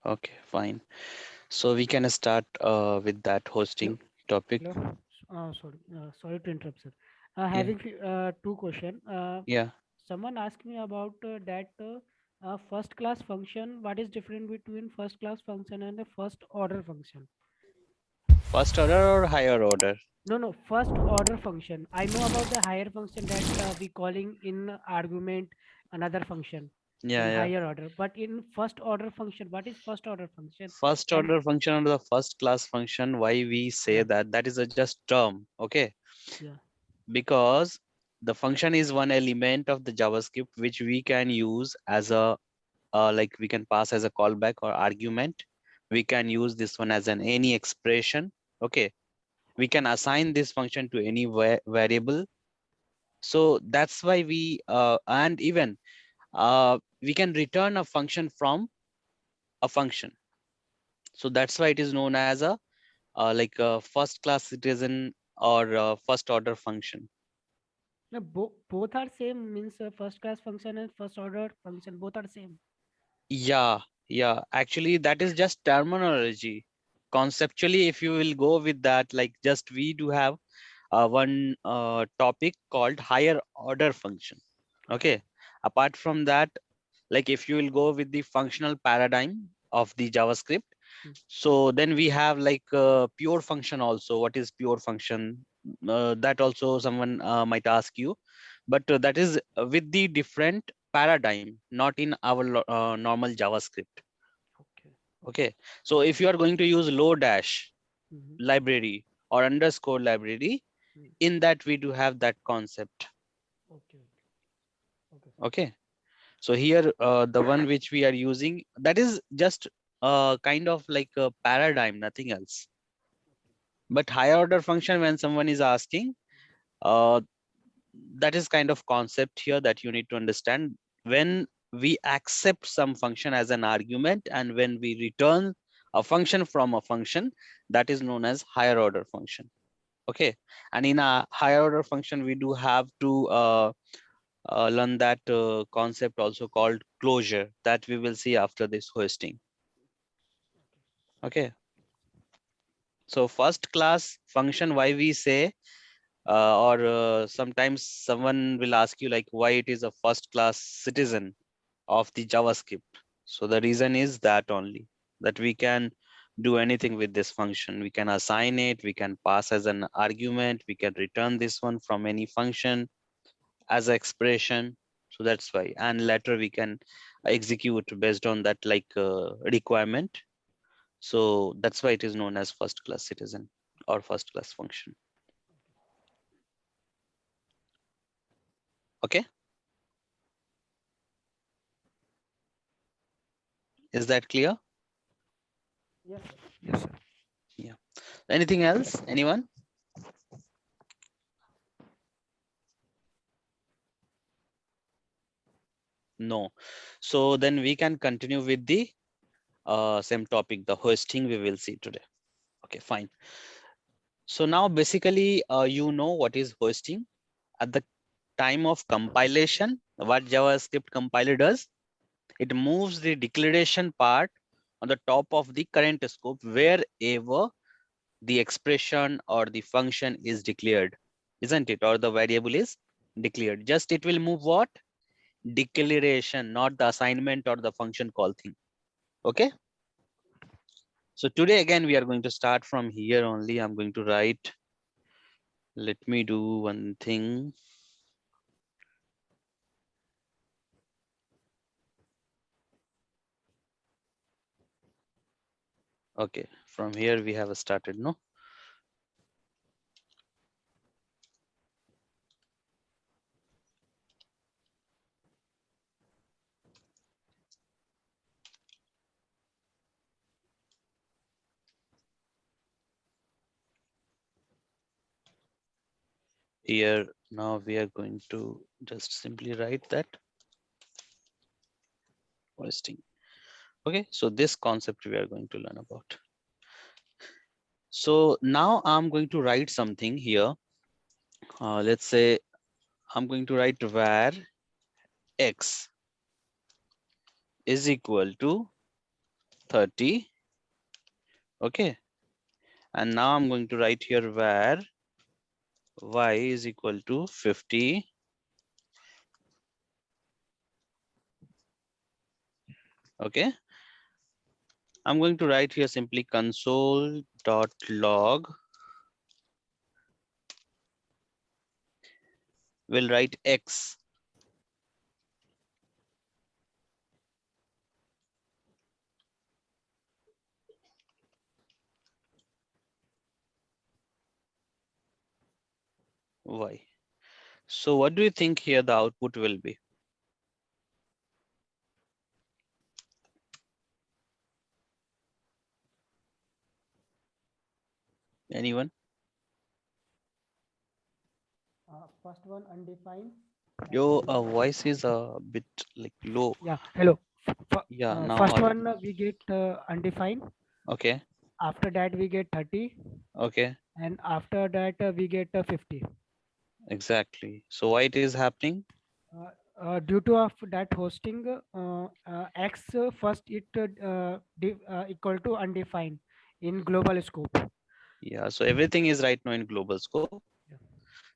Okay, fine. So we can start with that Hello, hosting topic. hello. Sorry to interrupt, sir. Yeah, Having two question. yeah. Someone asked me about that first class function. What is different between first class function and the first order function? First order or higher order? No, no, first order function. I know about the higher function that we calling in argument another function in Yeah, yeah. higher order. But in first order function, what is first order function? First And order function or the first class function, why we say yeah, that, that is a just term, okay? yeah, Because the function is one element of the JavaScript which we can use as a like we can pass as a callback or argument. We can use this one as an any expression, okay? We can assign this function to any variable. So that's why we and even we can return a function from a function. So that's why it is known as a like a first class citizen or first order function. no, both are same means first class function and first order function both are same. Yeah, yeah. Actually, that is just terminology. Conceptually, if you will go with that, like just we do have one topic called higher order function. Okay. Apart from that, like if you will go with the functional paradigm of the JavaScript, Mm. so then we have like pure function also. What is pure function? That also someone might ask you, but that is with the different paradigm, not in our normal JavaScript. Okay, okay. Okay, so if you are going to use low dash Mm-hmm. library or underscore library, Mm. in that we do have that concept. Okay, okay, sir. Okay, so here the one which we are using, that is just kind of like a paradigm, nothing else. But higher order function, when someone is asking, uh, that is kind of concept here that you need to understand. When we accept some function as an argument and when we return a function from a function, that is known as higher order function. Okay, and in a higher order function we do have to learn that concept also called closure, that we will see after this hosting. Okay, so first class function, why we say or sometimes someone will ask you like why it is a first class citizen of the JavaScript. So the reason is that only, that we can do anything with this function. We can assign it, we can pass as an argument, we can return this one from any function as an expression. So that's why, and later we can execute based on that like requirement. So that's why it is known as first class citizen or first class function. Okay, is that clear? Yes, sir. Yes, sir. Yeah. Anything else? Anyone? No. So then we can continue with the same topic, the hosting we will see today. Okay, fine. So now basically you know what is hosting. At the time of compilation, what JavaScript compiler does, it moves the declaration part on the top of the current scope wherever the expression or the function is declared, isn't it? Or the variable is declared. Just it will move what? Declaration, not the assignment or the function call thing. Okay. So today again, we are going to start from here only. I'm going to write, let me do one thing. Okay, from here we have started, no? Here, now we are going to just simply write that hoisting. Okay, so this concept we are going to learn about. So now I'm going to write something here. Let's say I'm going to write var x is equal to 30. Okay. And now I'm going to write here where y is equal to 50. Okay. I'm going to write here simply console.log. We'll write x. Y. So what do you think here the output will be? Anyone? First one undefined, and Your then voice is a bit like low. yeah, hello. Yeah, now First audible. one we get undefined. Okay. After that we get 30, Okay. and after that we get 50. Exactly. So why it is happening? Due to of that hosting, x first it equal to undefined in global scope. Yeah. So everything is right now in global scope. Yeah.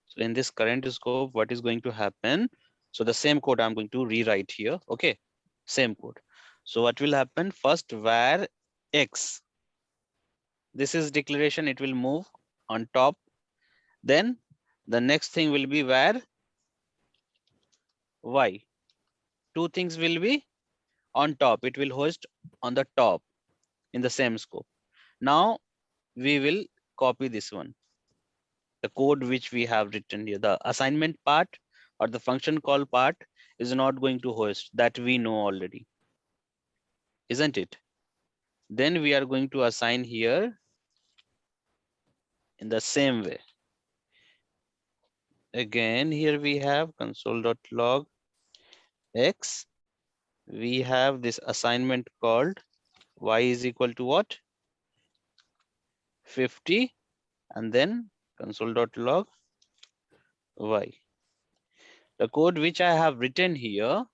So in this current scope, what is going to happen? So the same code I'm going to rewrite here. Okay. Same code. So what will happen? First, var x. This is declaration. It will move on top. Then the next thing will be var y. Two things will be on top. It will host on the top in the same scope. Now we will copy this one, the code which we have written here. The assignment part or the function call part is not going to host, that we know already, isn't it? Then we are going to assign here in the same way. Again, here we have console.log x. We have this assignment called y is equal to what? 50, and then console.log y. The code which I have written here,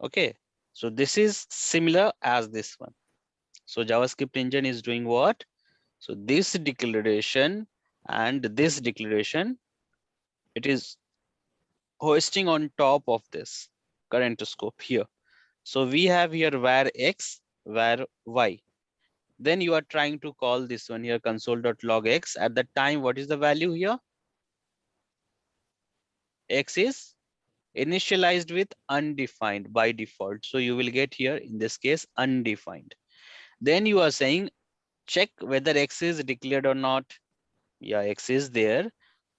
okay, so this is similar as this one. So JavaScript engine is doing what? So this declaration and this declaration, it is hoisting on top of this current scope here. So we have here var x, var y. Then you are trying to call this one here console.log x. At that time, what is the value here? X is initialized with undefined by default. So you will get here in this case undefined. Then you are saying check whether x is declared or not. Yeah, x is there.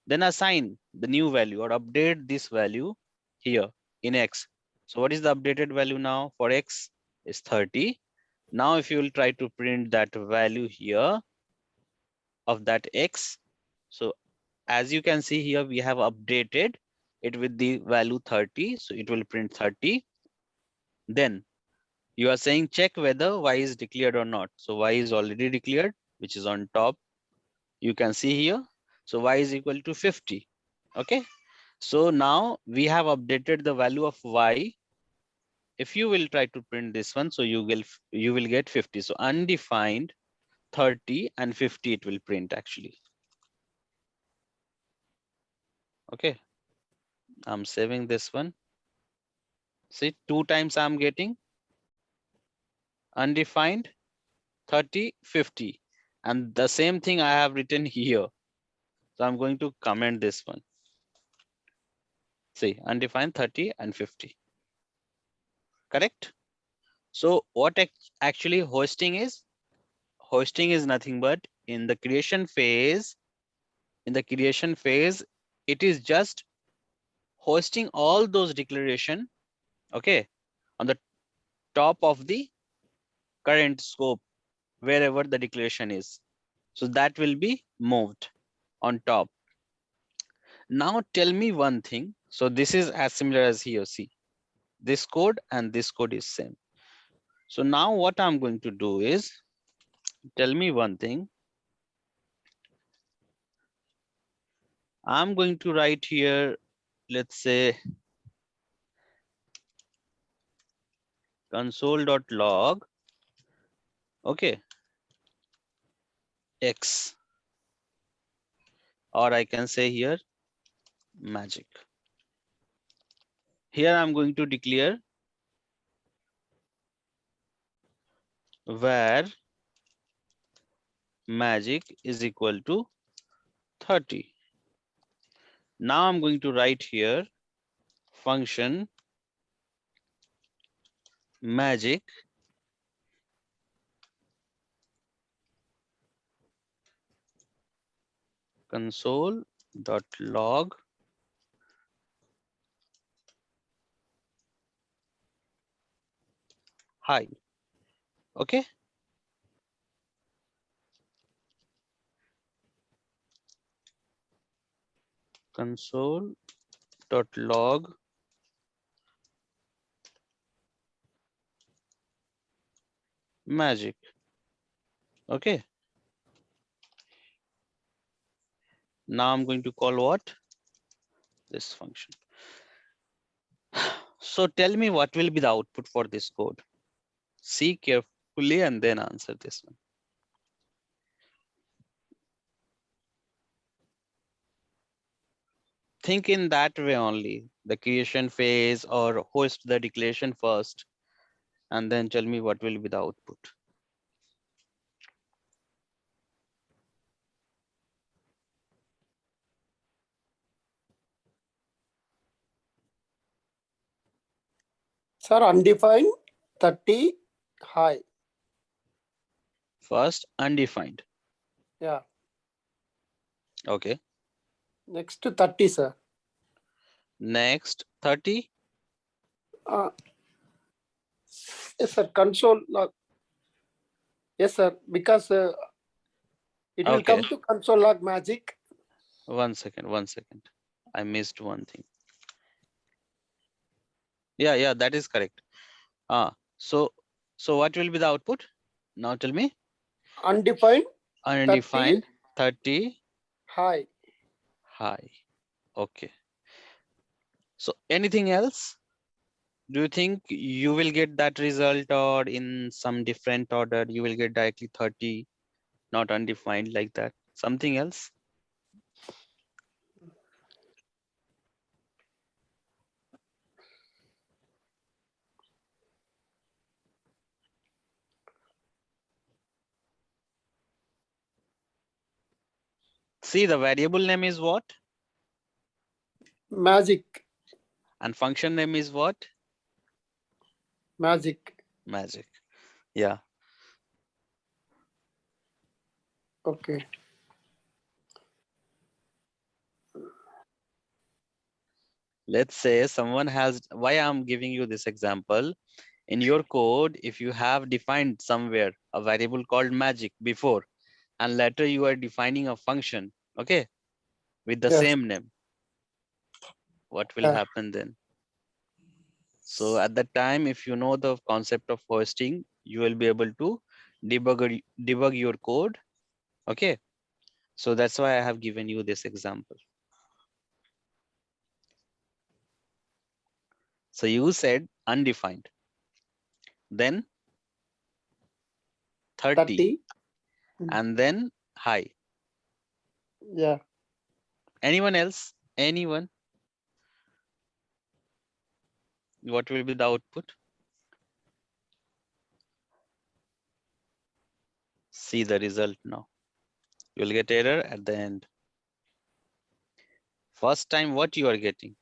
Then assign the new value or update this value here in x. So what is the updated value now for x is 30. Now if you will try to print that value here of that x, so as you can see here, we have updated it with the value 30. So it will print 30. Then you are saying check whether y is declared or not. So y is already declared, which is on top. You can see here. So y is equal to 50. Okay. So now we have updated the value of y. If you will try to print this one, so you will get 50. So undefined 30 and 50 it will print actually. Okay. I'm saving this one. See, two times I'm getting undefined 30, 50. And the same thing I have written here. So I'm going to comment this one. See, undefined 30 and 50. Correct? So what actually hosting is? Hosting is nothing but in the creation phase, it is just hosting all those declaration, okay, on the top of the current scope, wherever the declaration is. So that will be moved on top. Now tell me one thing. So this is as similar as here. See, this code and this code is same. So now what I'm going to do is tell me one thing. I'm going to write here, let's say console.log Okay, X, or I can say here magic. Here I'm going to declare where magic is equal to 30. Now I'm going to write here function magic console.log hi. Okay, console.log magic. Okay, now I'm going to call what? This function. So tell me what will be the output for this code. See carefully and then answer this one. Think in that way only, the creation phase, or host the declaration first, and then tell me what will be the output. Sir, undefined 30 high. First, undefined. Yeah. Okay. Next to 30, sir. Next, 30. Yes, sir. Console log. Yes, sir. Because it will Okay. come to console log magic. 1 second, 1 second. I missed one thing. Yeah, that is correct. So what will be the output? Now tell me. Undefined 30 Undefined 30 high. high. Okay. So anything else? Do you think you will get that result, or in some different order you will get directly 30, not undefined like that? Something else? See, the variable name is what? Magic. And function name is what? Magic. Magic. Yeah. Okay. Let's say someone has, why I'm giving you this example. In your code, if you have defined somewhere a variable called magic before, and later you are defining a function, okay, with the Yes. same name, what will Yeah. happen then? So at that time, if you know the concept of hoisting, you will be able to debug your code. Okay. So that's why I have given you this example. So you said undefined, then 30, 30. and then high. Yeah. Anyone else? Anyone? What will be the output? See the result now. You'll get error at the end. First time, what you are getting?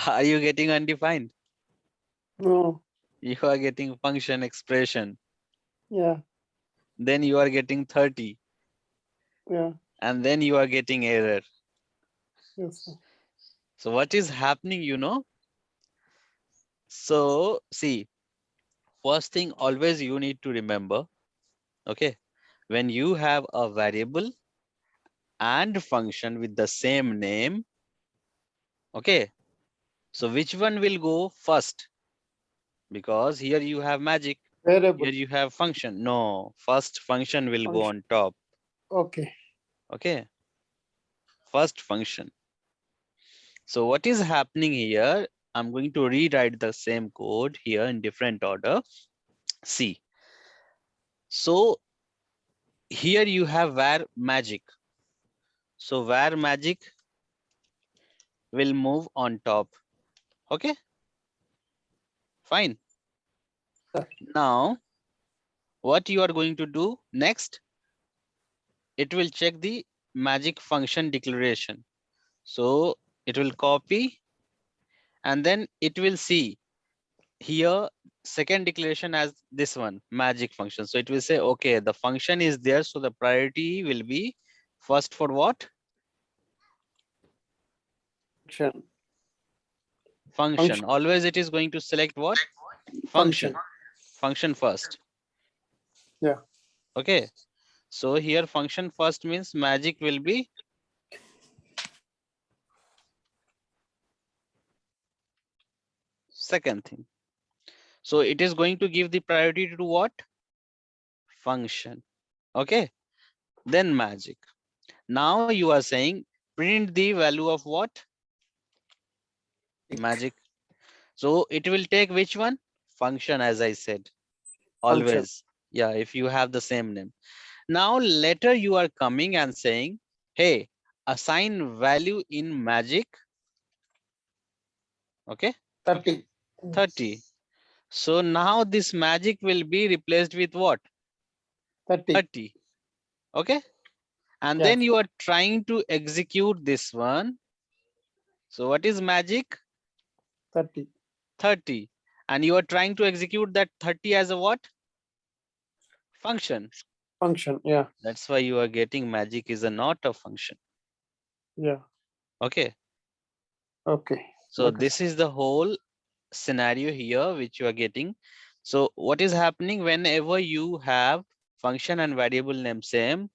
Are you getting undefined? No. You are getting function expression. Yeah. Then you are getting 30. Yeah. And then you are getting error. Yes, sir. So what is happening, you know? So see, first thing always you need to remember, okay, when you have a variable and function with the same name, okay, so which one will go first? Because here you have magic, Variable here you have function. No, first function will go function. on top. Okay. Okay, first function. So what is happening here? I'm going to rewrite the same code here in different order. See, so here you have var magic. So var magic will move on top. Okay, fine. Sir. Now, what you are going to do next, it will check the magic function declaration. So it will copy and then it will see here second declaration as this one magic function. So it will say, okay, the function is there. So the priority will be first for what? Function. Function. Always it is going to select what? Function. Function first. Yeah. Okay. So here function first means magic will be second thing. So it is going to give the priority to what? Function. Okay. Then magic. Now you are saying print the value of what? Magic. So it will take which one? Function, as I said. Function. Always. Yeah, if you have the same name. Now later you are coming and saying, hey, assign value in magic. Okay. 30. 30. So now this magic will be replaced with what? 30. 30. Okay. And Yes. then you are trying to execute this one. So what is magic? 30. 30. And you are trying to execute that 30 as a what? Function. Function. Yeah. That's why you are getting magic is a not a function. Yeah. Okay. Okay. So Okay, this sir. is the whole scenario here which you are getting. So what is happening whenever you have function and variable name same,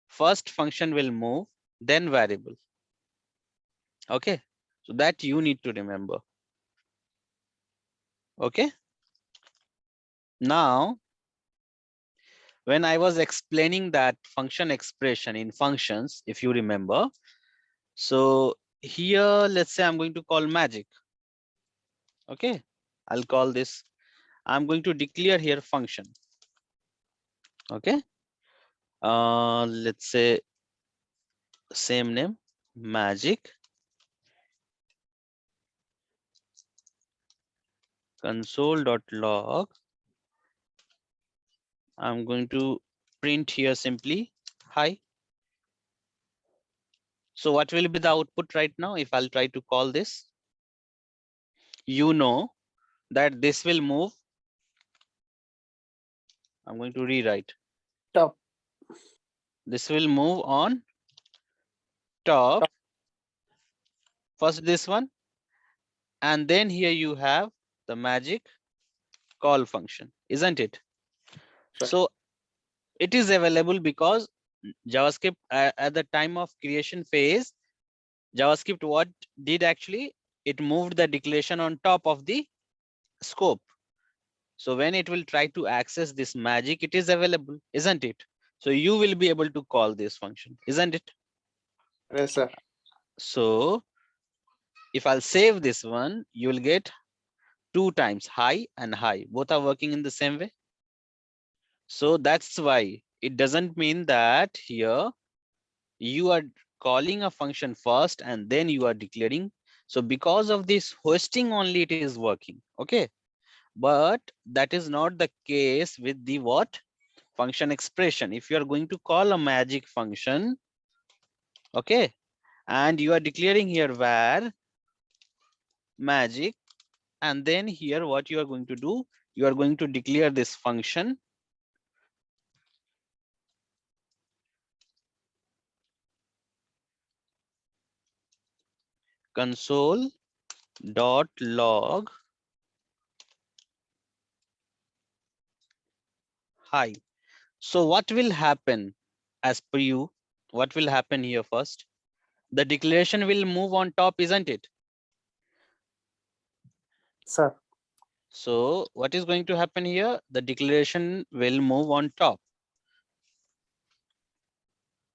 first function will move, then variable. Okay. So that you need to remember. Okay. Now, when I was explaining that function expression in functions, if you remember, so here, let's say I'm going to call magic. Okay. I'll call this. I'm going to declare here function. Okay. Let's say same name, magic console.log. I'm going to print here simply hi. So what will be the output right now if I'll try to call this? You know that this will move. I'm going to rewrite. Top. This will move on top. Top. First this one. And then here you have the magic call function, isn't it? Sir. So it is available because JavaScript at the time of creation phase, JavaScript what did actually? It moved the declaration on top of the scope. So when it will try to access this magic, it is available, isn't it? So you will be able to call this function, isn't it? Yes, sir. So if I'll save this one, you will get 2 times high and high. Both are working in the same way. So that's why it doesn't mean that here you are calling a function first and then you are declaring. So because of this hosting only it is working. Okay. But that is not the case with the what? Function expression. If you are going to call a magic function, okay, and you are declaring here var magic, and then here what you are going to do, you are going to declare this function console.log hi. So what will happen as per you? What will happen here first? The declaration will move on top, isn't it? Sir. So what is going to happen here? The declaration will move on top.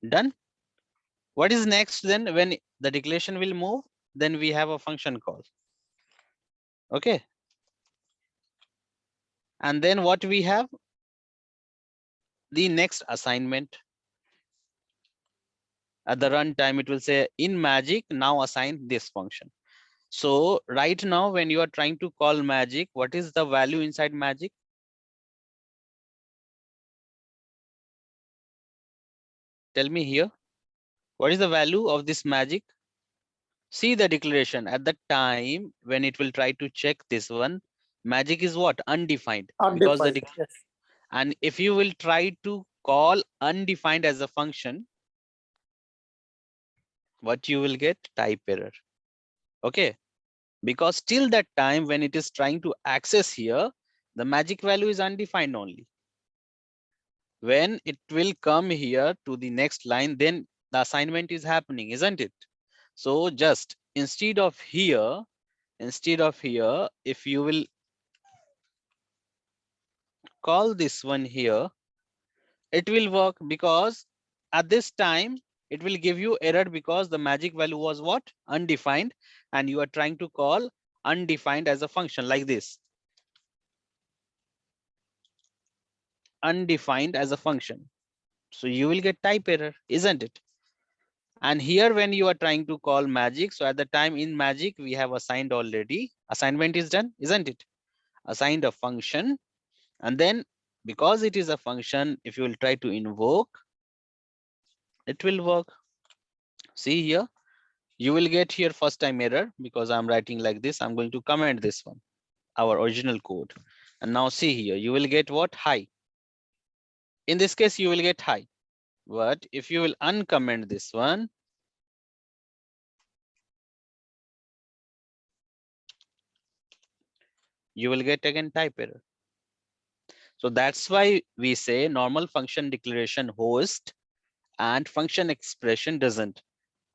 Done. What is next then? When the declaration will move, then we have a function call. Okay. And then what we have, the next assignment. At the runtime, it will say in magic, now assign this function. So right now, when you are trying to call magic, what is the value inside magic? Tell me here. What is the value of this magic? See the declaration at the time when it will try to check this one. Magic is what? Undefined. Because Undefined. Yes. and if you will try to call undefined as a function, what you will get? Type error. Okay. Because till that time when it is trying to access here, the magic value is undefined only. When it will come here to the next line, then the assignment is happening, isn't it? So just instead of here, if you will call this one here, it will work, because at this time it will give you error because the magic value was what? Undefined, and you are trying to call undefined as a function like this. Undefined as a function. So you will get type error, isn't it? And here when you are trying to call magic, so at the time in magic we have assigned already, assignment is done, isn't it? Assigned a function, and then because it is a function, if you will try to invoke, it will work. See here, you will get here first time error because I'm writing like this. I'm going to comment this one, our original code. And now see here, you will get what? High. In this case, you will get high. But if you will uncomment this one, you will get again type error. So that's why we say normal function declaration host and function expression doesn't.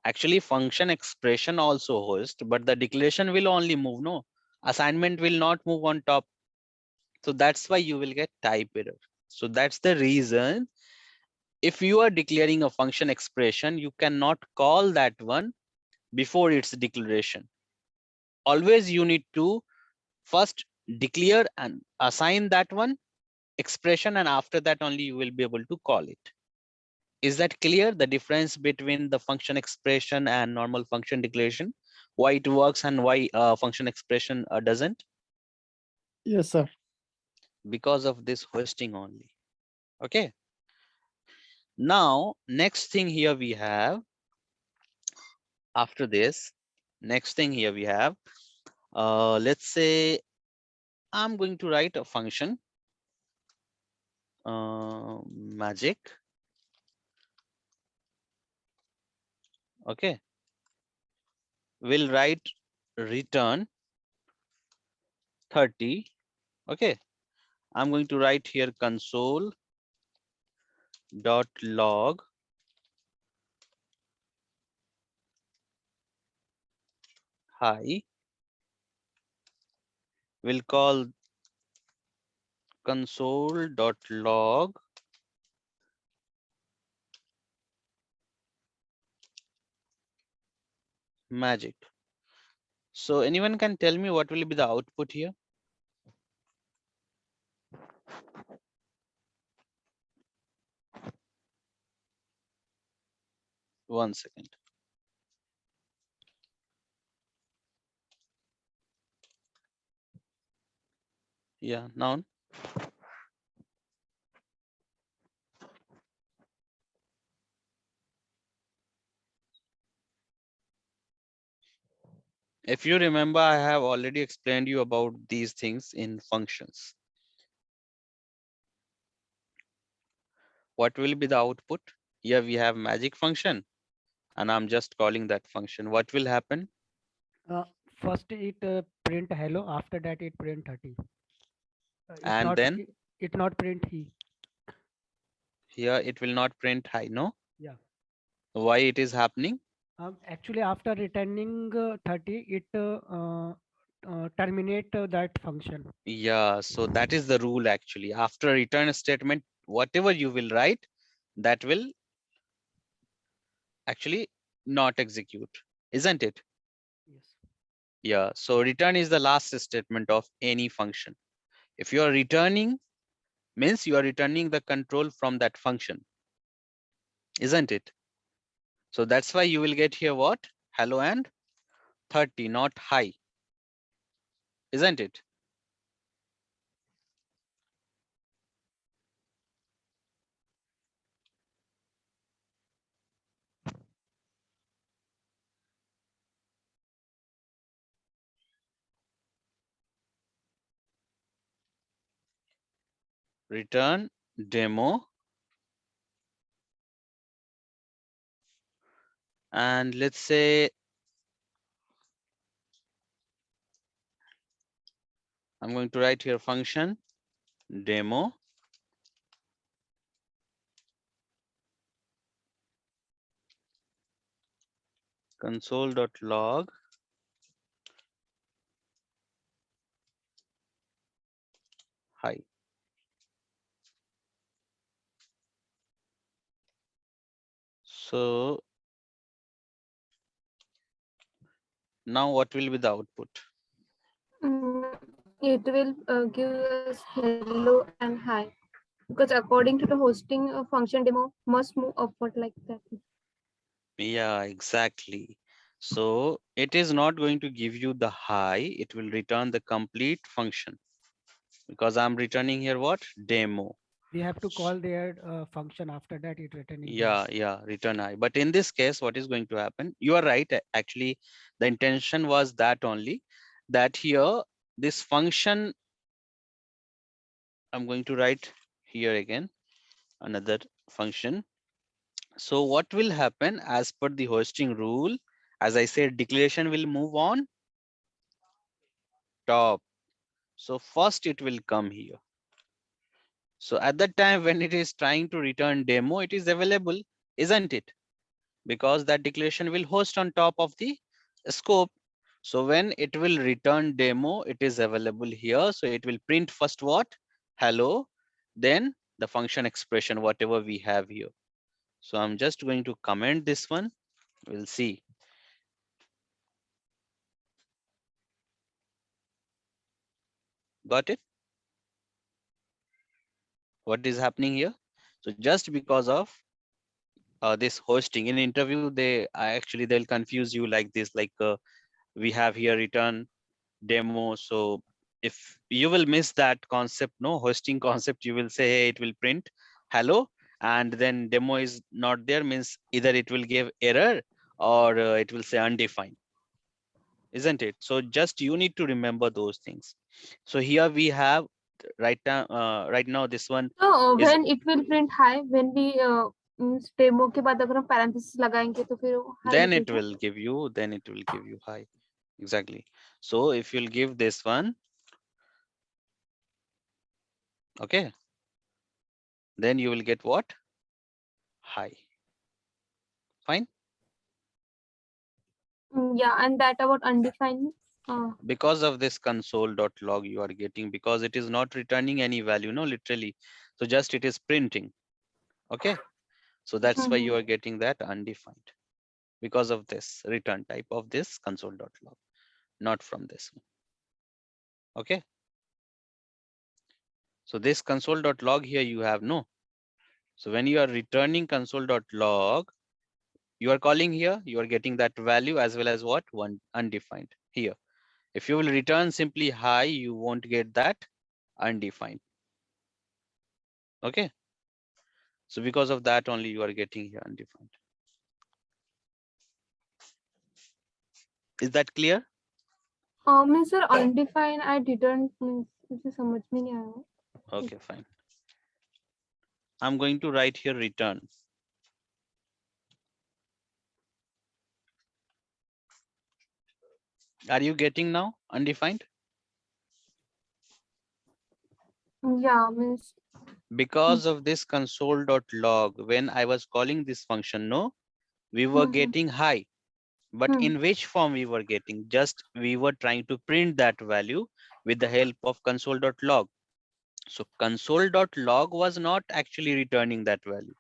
Actually, function expression also host, but the declaration will only move, no? Assignment will not move on top. So that's why you will get type error. So that's the reason if you are declaring a function expression, you cannot call that one before its declaration. Always you need to first declare and assign that one expression, and after that only you will be able to call it. Is that clear? The difference between the function expression and normal function declaration, why it works and why function expression doesn't? Yes, sir. Because of this hoisting only. Okay. Now, next thing here we have, after this, next thing here we have, let's say I'm going to write a function, magic. Okay. We'll write return 30. Okay. I'm going to write here console dot log hi. We'll call console dot log magic. So anyone can tell me what will be the output here? One second. Yeah, now if you remember, I have already explained you about these things in functions. What will be the output? Here we have magic function, and I'm just calling that function. What will happen? First it print hello. After that it print 30. It And not then it not print he. here it will not print high, no? Yeah. Why it is happening? Actually, after returning 30, it terminate that function. Yeah, so that is the rule actually. After return statement, whatever you will write, that will actually not execute, isn't it? Yes. Yeah, so return is the last statement of any function. If you are returning, means you are returning the control from that function, isn't it? So that's why you will get here what? Hello and 30, not hi, isn't it? Return demo, and let's say I'm going to write here function demo console.log hi. So now what will be the output? It will give us hello and hi, because according to the hosting function demo must move upward like that. Yeah, exactly. So it is not going to give you the hi, it will return the complete function because I'm returning here what? Demo. We have to call their function after that. It returning demo. Yeah, return I. But in this case, what is going to happen? You are right. Actually, the intention was that only, that here, this function, I'm going to write here again, another function. So what will happen as per the hosting rule? As I said, declaration will move on top. So first it will come here. So at that time when it is trying to return demo, it is available, isn't it? Because that declaration will host on top of the scope. So when it will return demo, it is available here. So it will print first what? Hello, then the function expression, whatever we have here. So I'm just going to comment this one. We'll see. Got it? What is happening here? So just because of this hosting in interview, actually they'll confuse you like this, like we have here return demo. So if you will miss that concept, no hosting concept, you will say, hey, it will print hello, and then demo is not there, means either it will give error or it will say undefined, isn't it? So just you need to remember those things. So here we have right now this one So is, when it will print hi, when we demo के बाद अगर हम parenthesis लगाएंगे तो फिर hi then it लिखेगा. will give you, high. Exactly. So if you'll give this one, okay, then you will get what? High. Fine. Yeah, and that about undefined. Because of this console.log you are getting, because it is not returning any value, no, literally. So just it is printing. Okay. So that's why you are getting that undefined, because of this return type of this console.log, not from this one. Okay. So this console.log here you have no. So when you are returning console.log, you are calling here, you are getting that value as well as what? One undefined here. If you will return simply hi, you won't get that undefined. Okay. So because of that only you are getting here undefined. Is that clear? Means sir undefined I didn't means मुझे समझ में नहीं आया. Okay, fine. I'm going to write here return. Are you getting now undefined? Yeah, means Because of this console.log, when I was calling this function, no, we were getting high. But in which form we were getting? Just we were trying to print that value with the help of console.log. So console.log was not actually returning that value.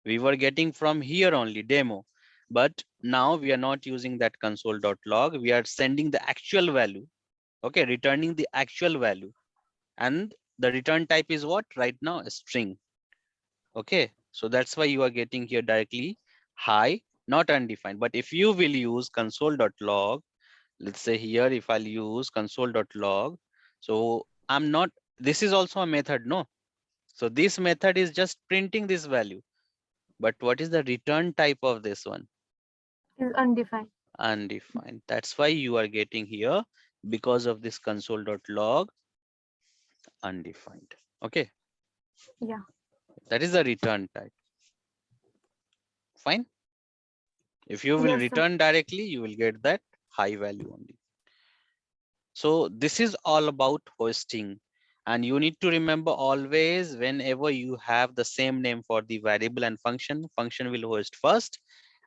We were getting from here only demo. But now we are not using that console.log. We are sending the actual value. Okay, returning the actual value. And the return type is what right now? A string. Okay, so that's why you are getting here directly high, not undefined. But if you will use console.log, let's say here, if I'll use console.log, so I'm not, this is also a method, no? So this method is just printing this value. But what is the return type of this one? Is undefined. Undefined. That's why you are getting here, because of this console.log, undefined. Okay, Yeah. that is the return type. Fine. If you will Yes, sir. return directly, you will get that high value only. So this is all about hoisting. And you need to remember always, whenever you have the same name for the variable and function, function will hoist first.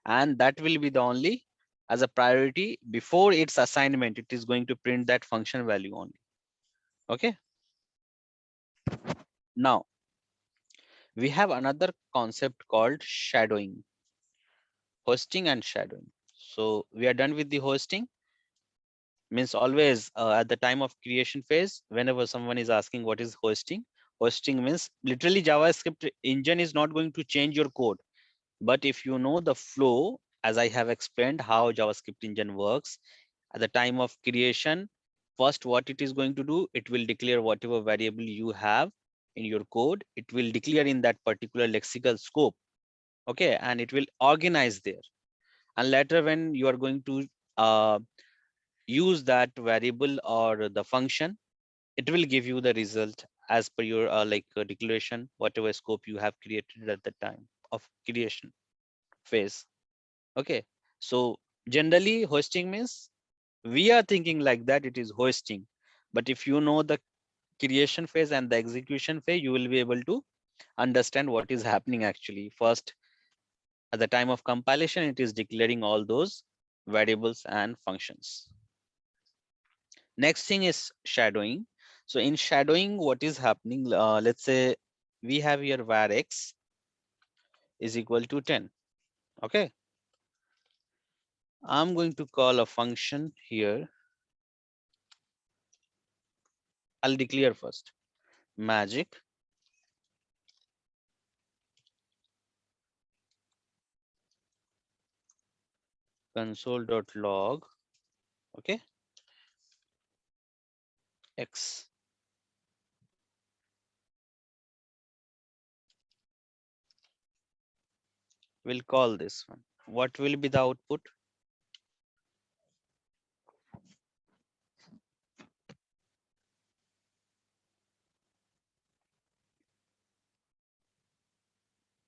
And that will be the only, as a priority, before its assignment, it is going to print that function value only. Okay. Now, we have another concept called shadowing. Hosting and shadowing. So we are done with the hosting. Means always at the time of creation phase, whenever someone is asking what is hosting, hosting means literally JavaScript engine is not going to change your code. But if you know the flow, as I have explained how JavaScript engine works, at the time of creation, first what it is going to do, it will declare whatever variable you have in your code. It will declare in that particular lexical scope. Okay, and it will organize there. And later when you are going to use that variable or the function, it will give you the result as per your declaration, whatever scope you have created at the time of creation phase. Okay, so generally hosting means, we are thinking like that it is hosting, but if you know the creation phase and the execution phase, you will be able to understand what is happening actually. First, at the time of compilation, it is declaring all those variables and functions. Next thing is shadowing. So in shadowing, what is happening? Let's say we have here var x is equal to 10. Okay. I'm going to call a function here. I'll declare first magic console.log. Okay. X. We'll call this one. What will be the output?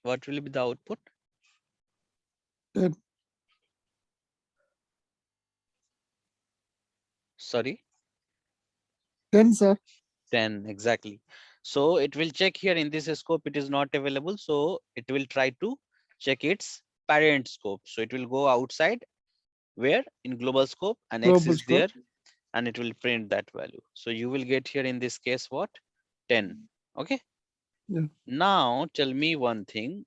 What will be the output? 10. Sorry, 10, sir. 10 exactly. So it will check here in this scope, it is not available. So it will try to check its parent scope. So it will go outside where in global scope, and X Global is there, scope. and it will print that value. So you will get here in this case what? 10. Okay. Yeah. Now tell me one thing.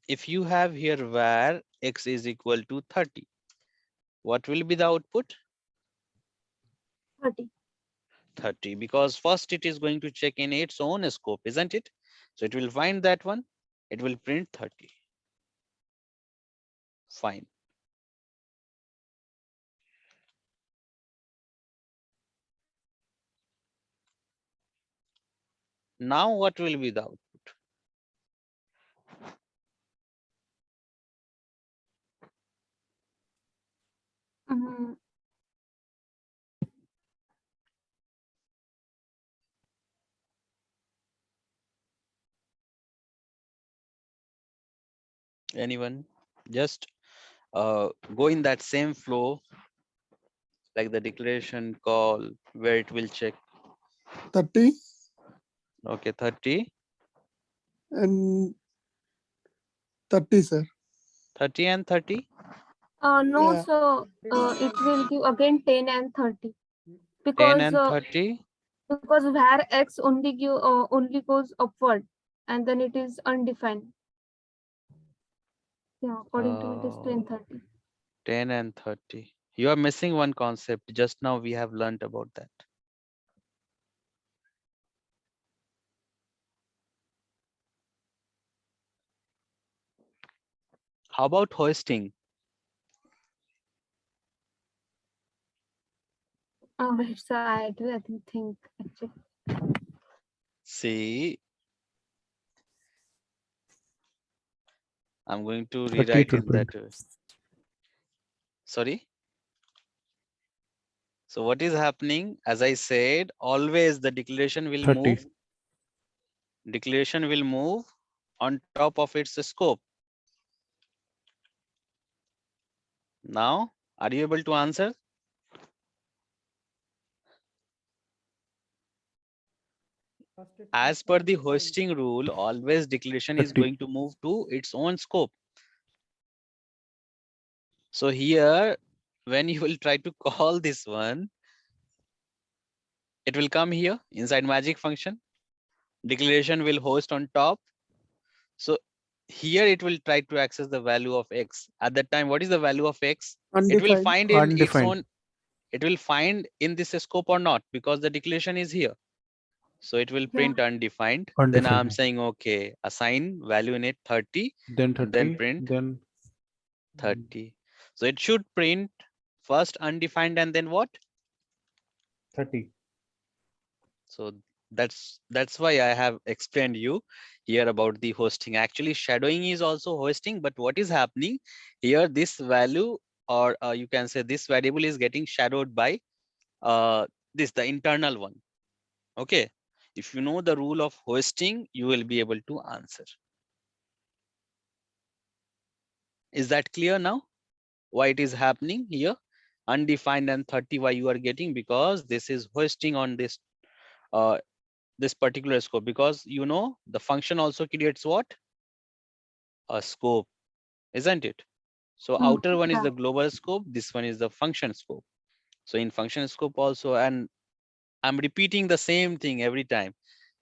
If you have here var X is equal to 30, what will be the output? 30. 30, because first it is going to check in its own scope, isn't it? So it will find that one, it will print 30. Fine. Now what will be the output? Mm, Anyone? Just go in that same flow, like the declaration call where it will check. 30 Okay, 30, and 30, sir. 30 and 30. no, Yeah. so it will give again 10 and 30 10 because and 30. var x only give only goes upward and then it is undefined. Yeah, according to me, it is 10:30. 10 and 30. You are missing one concept. Just now we have learnt about that. How about hoisting? It's I do. I think actually. See, I'm going to 30 it rewrite will in print. that way. Sorry. So what is happening? As I said, always the declaration will 30. move. Declaration will move on top of its scope. Now, are you able to answer? First it As first per the undefined. hoisting rule, always declaration is 30. going to move to its own scope. So here, when you will try to call this one, it will come here inside magic function. Declaration will host on top. So here it will try to access the value of X. At that time, what is the value of X? It will Undefined. find in its Undefined. own, it will find in this scope or not, because the declaration is here. So it will Yeah. print undefined. Then I'm Undefined. saying, okay, assign value in it 30 Then and then 30. print Then 30. So it should print first undefined and then what? 30. So that's why I have explained you here about the hosting. Actually, shadowing is also hosting, but what is happening here? This value, or you can say this variable, is getting shadowed by this, the internal one. Okay. If you know the rule of hosting, you will be able to answer. Is that clear now? Why it is happening here? Undefined and 30, why you are getting? Because this is hosting on uh, this particular scope, because you know the function also creates what? A scope, isn't it? So Mm, outer one is yeah. the global scope, this one is the function scope. So in function scope also, and I'm repeating the same thing every time,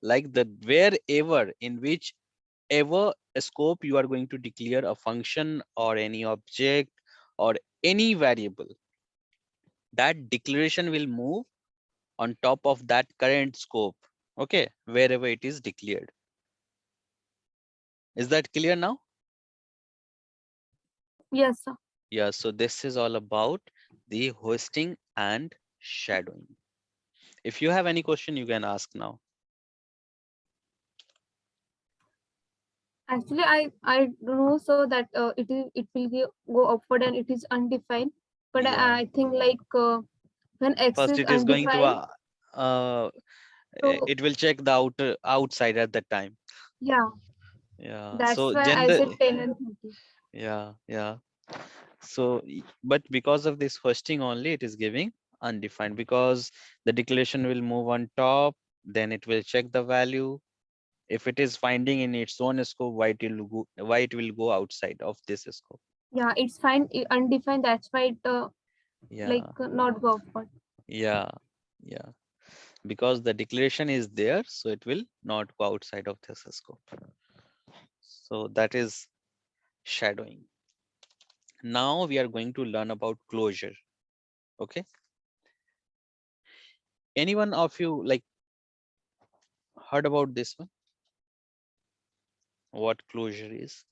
like the wherever, in whichever scope you are going to declare a function or any object or any variable, that declaration will move on top of that current scope. Okay, wherever it is declared. Is that clear now? Yes, sir. Yeah, so this is all about the hosting and shadowing. If you have any question, you can ask now. Actually, I know so that it will go upward and it is undefined. But Yeah, I think like when X first is it is going to undefined, uh so it will check the outside at that time. yeah, Yeah, that's so why I said general, 10 and 30. yeah. So but because of this hosting only, it is giving undefined, because the declaration will move on top, then it will check the value. If it is finding in its own scope, why it will go outside of this scope. Yeah, it's fine undefined. That's why it like Yeah, not go upward. yeah, yeah. Because the declaration is there, so it will not go outside of this scope. So that is shadowing. Now we are going to learn about closure. Okay. Anyone of you like heard about this one? What closure is?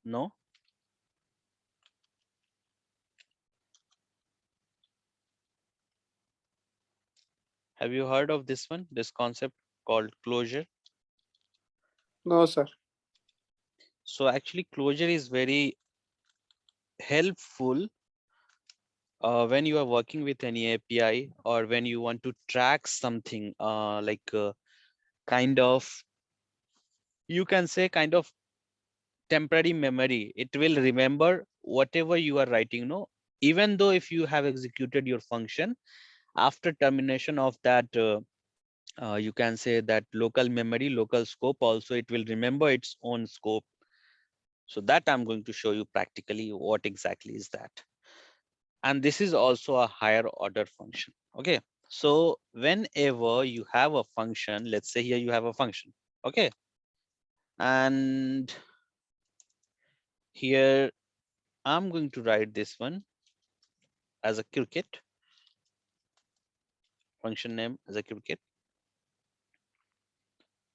No? Have you heard of this one? This concept called closure? No, sir. So actually closure is very helpful when you are working with any API, or when you want to track something kind of, you can say kind of temporary memory. It will remember whatever you are writing, no? Even though if you have executed your function, after termination of that, you can say that local memory, local scope also, it will remember its own scope. So that I'm going to show you practically what exactly is that. And this is also a higher order function. Okay. So whenever you have a function, let's say here you have a function, okay, and here I'm going to write this one as a cricket, function name as a cricket,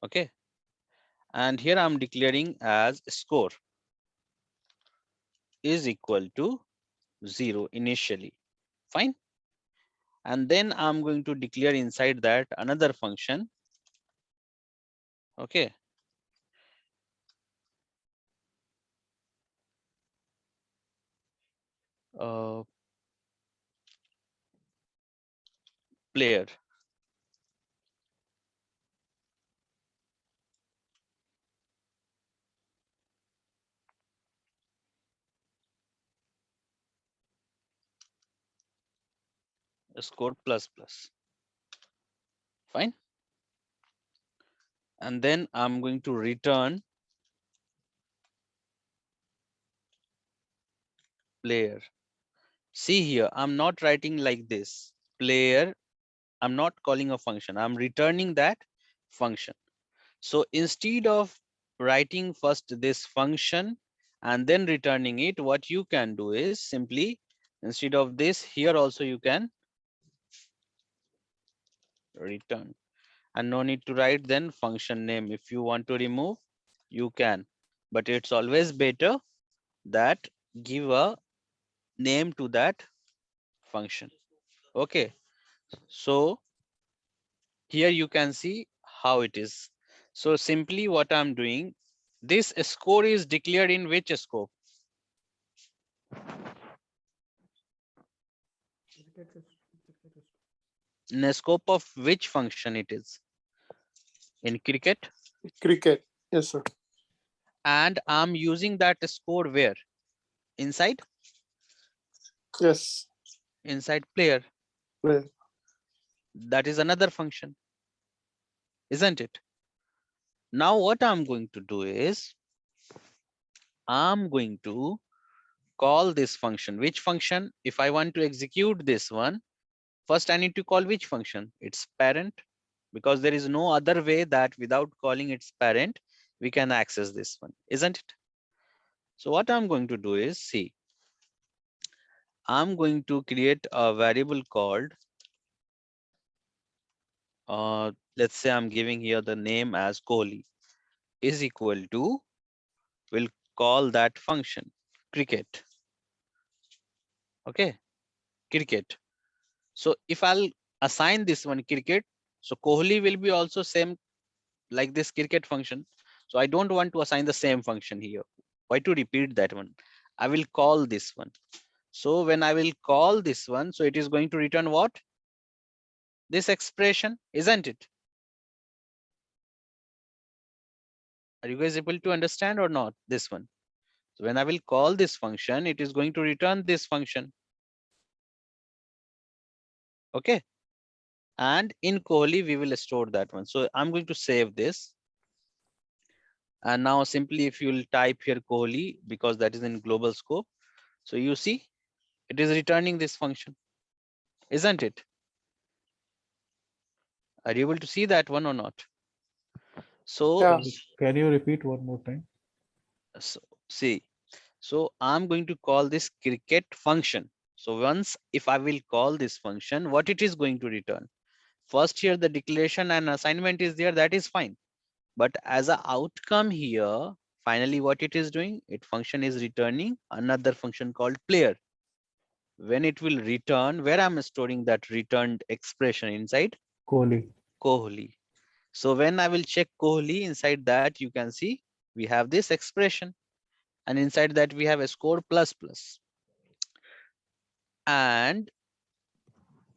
okay, and here I'm declaring as score is equal to 0 initially, fine, and then I'm going to declare inside that another function, okay, uh, player, score plus plus, fine, and then I'm going to return player. See here, I'm not writing like this player, I'm not calling a function, I'm returning that function. So instead of writing first this function and then returning it, what you can do is simply instead of this here also you can return, and no need to write then function name. If you want to remove, you can, but it's always better that give a name to that function. Okay, so here you can see how it is. So simply what I'm doing, this score is declared in which scope? In a scope of which function it is? In cricket. Cricket. Yes, sir. And I'm using that score where? Inside? Yes. Inside player. Well, That is another function, isn't it? Now what I'm going to do is, I'm going to call this function. Which function? If I want to execute this one, first I need to call which function? Its parent, because there is no other way that without calling its parent, we can access this one, isn't it? So what I'm going to do is, see, I'm going to create a variable called, let's say I'm giving here the name as Kohli is equal to, we'll call that function cricket. Okay, cricket. So if I'll assign this one cricket, so Kohli will be also same like this cricket function. So I don't want to assign the same function here. Why to repeat that one? I will call this one. So when I will call this one, so it is going to return what? This expression, isn't it? Are you guys able to understand or not this one? So when I will call this function, it is going to return this function. Okay. And in Kohli, we will store that one. So I'm going to save this. And now simply if you will type here Kohli, because that is in global scope. So you see, it is returning this function, isn't it? Are you able to see that one or not? So, yeah. Can you repeat one more time? so see, so I'm going to call this cricket function. So once if I will call this function, what it is going to return? First here the declaration and assignment is there, that is fine. But as an outcome here, finally what it is doing, it function is returning another function called player. When it will return, where I'm storing that returned expression inside Kohli. Kohli. So when I will check Kohli, inside that you can see we have this expression, and inside that we have a score plus plus. And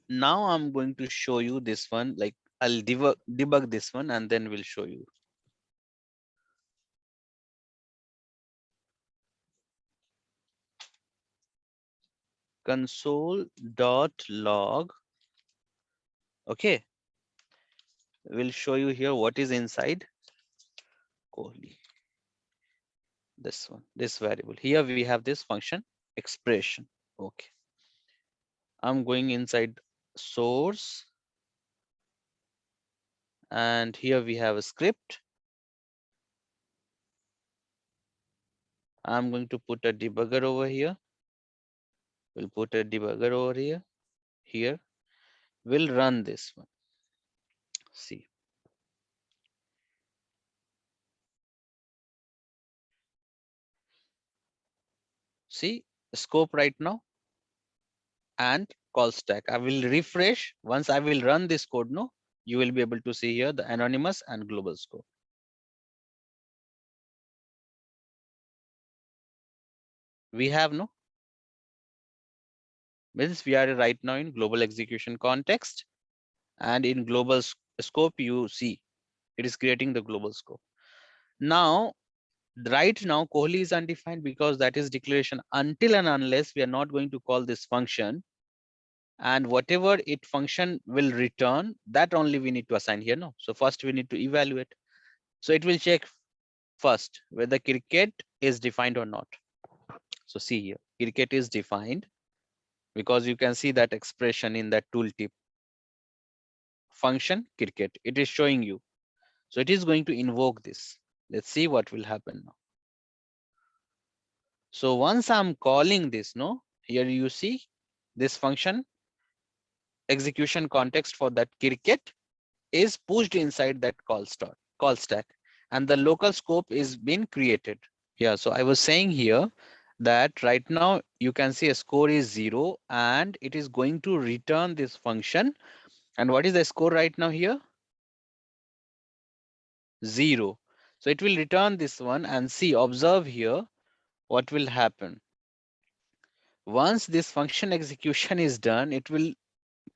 now I'm going to show you this one, like I'll debug this one and then we'll show you. Console.log. Okay, we'll show you here what is inside Kohli. This one, this variable. Here we have this function expression. Okay, I'm going inside source And here we have a script. I'm going to put a debugger over here. We'll put a debugger over here. Here. We'll run this one. See. See scope right now and call stack. I will refresh. Once I will run this code, no, you will be able to see here the anonymous and global scope. We have no, means we are right now in global execution context, and in global scope you see it is creating the global scope. Now right now Kohli is undefined because that is declaration until and unless we are not going to call this function, and whatever it function will return, that only we need to assign here. No, so first we need to evaluate. So it will check first whether cricket is defined or not. So see here, cricket is defined because you can see that expression in that tooltip function cricket. It is showing you. So it is going to invoke this. Let's see what will happen now. So once I'm calling this, no, here you see this function execution context for that cricket is pushed inside that call stack, and the local scope is being created. Yeah, so I was saying here that right now you can see a score is 0 and it is going to return this function. And what is the score right now here? 0. So it will return this one, and see, observe here what will happen. Once this function execution is done, it will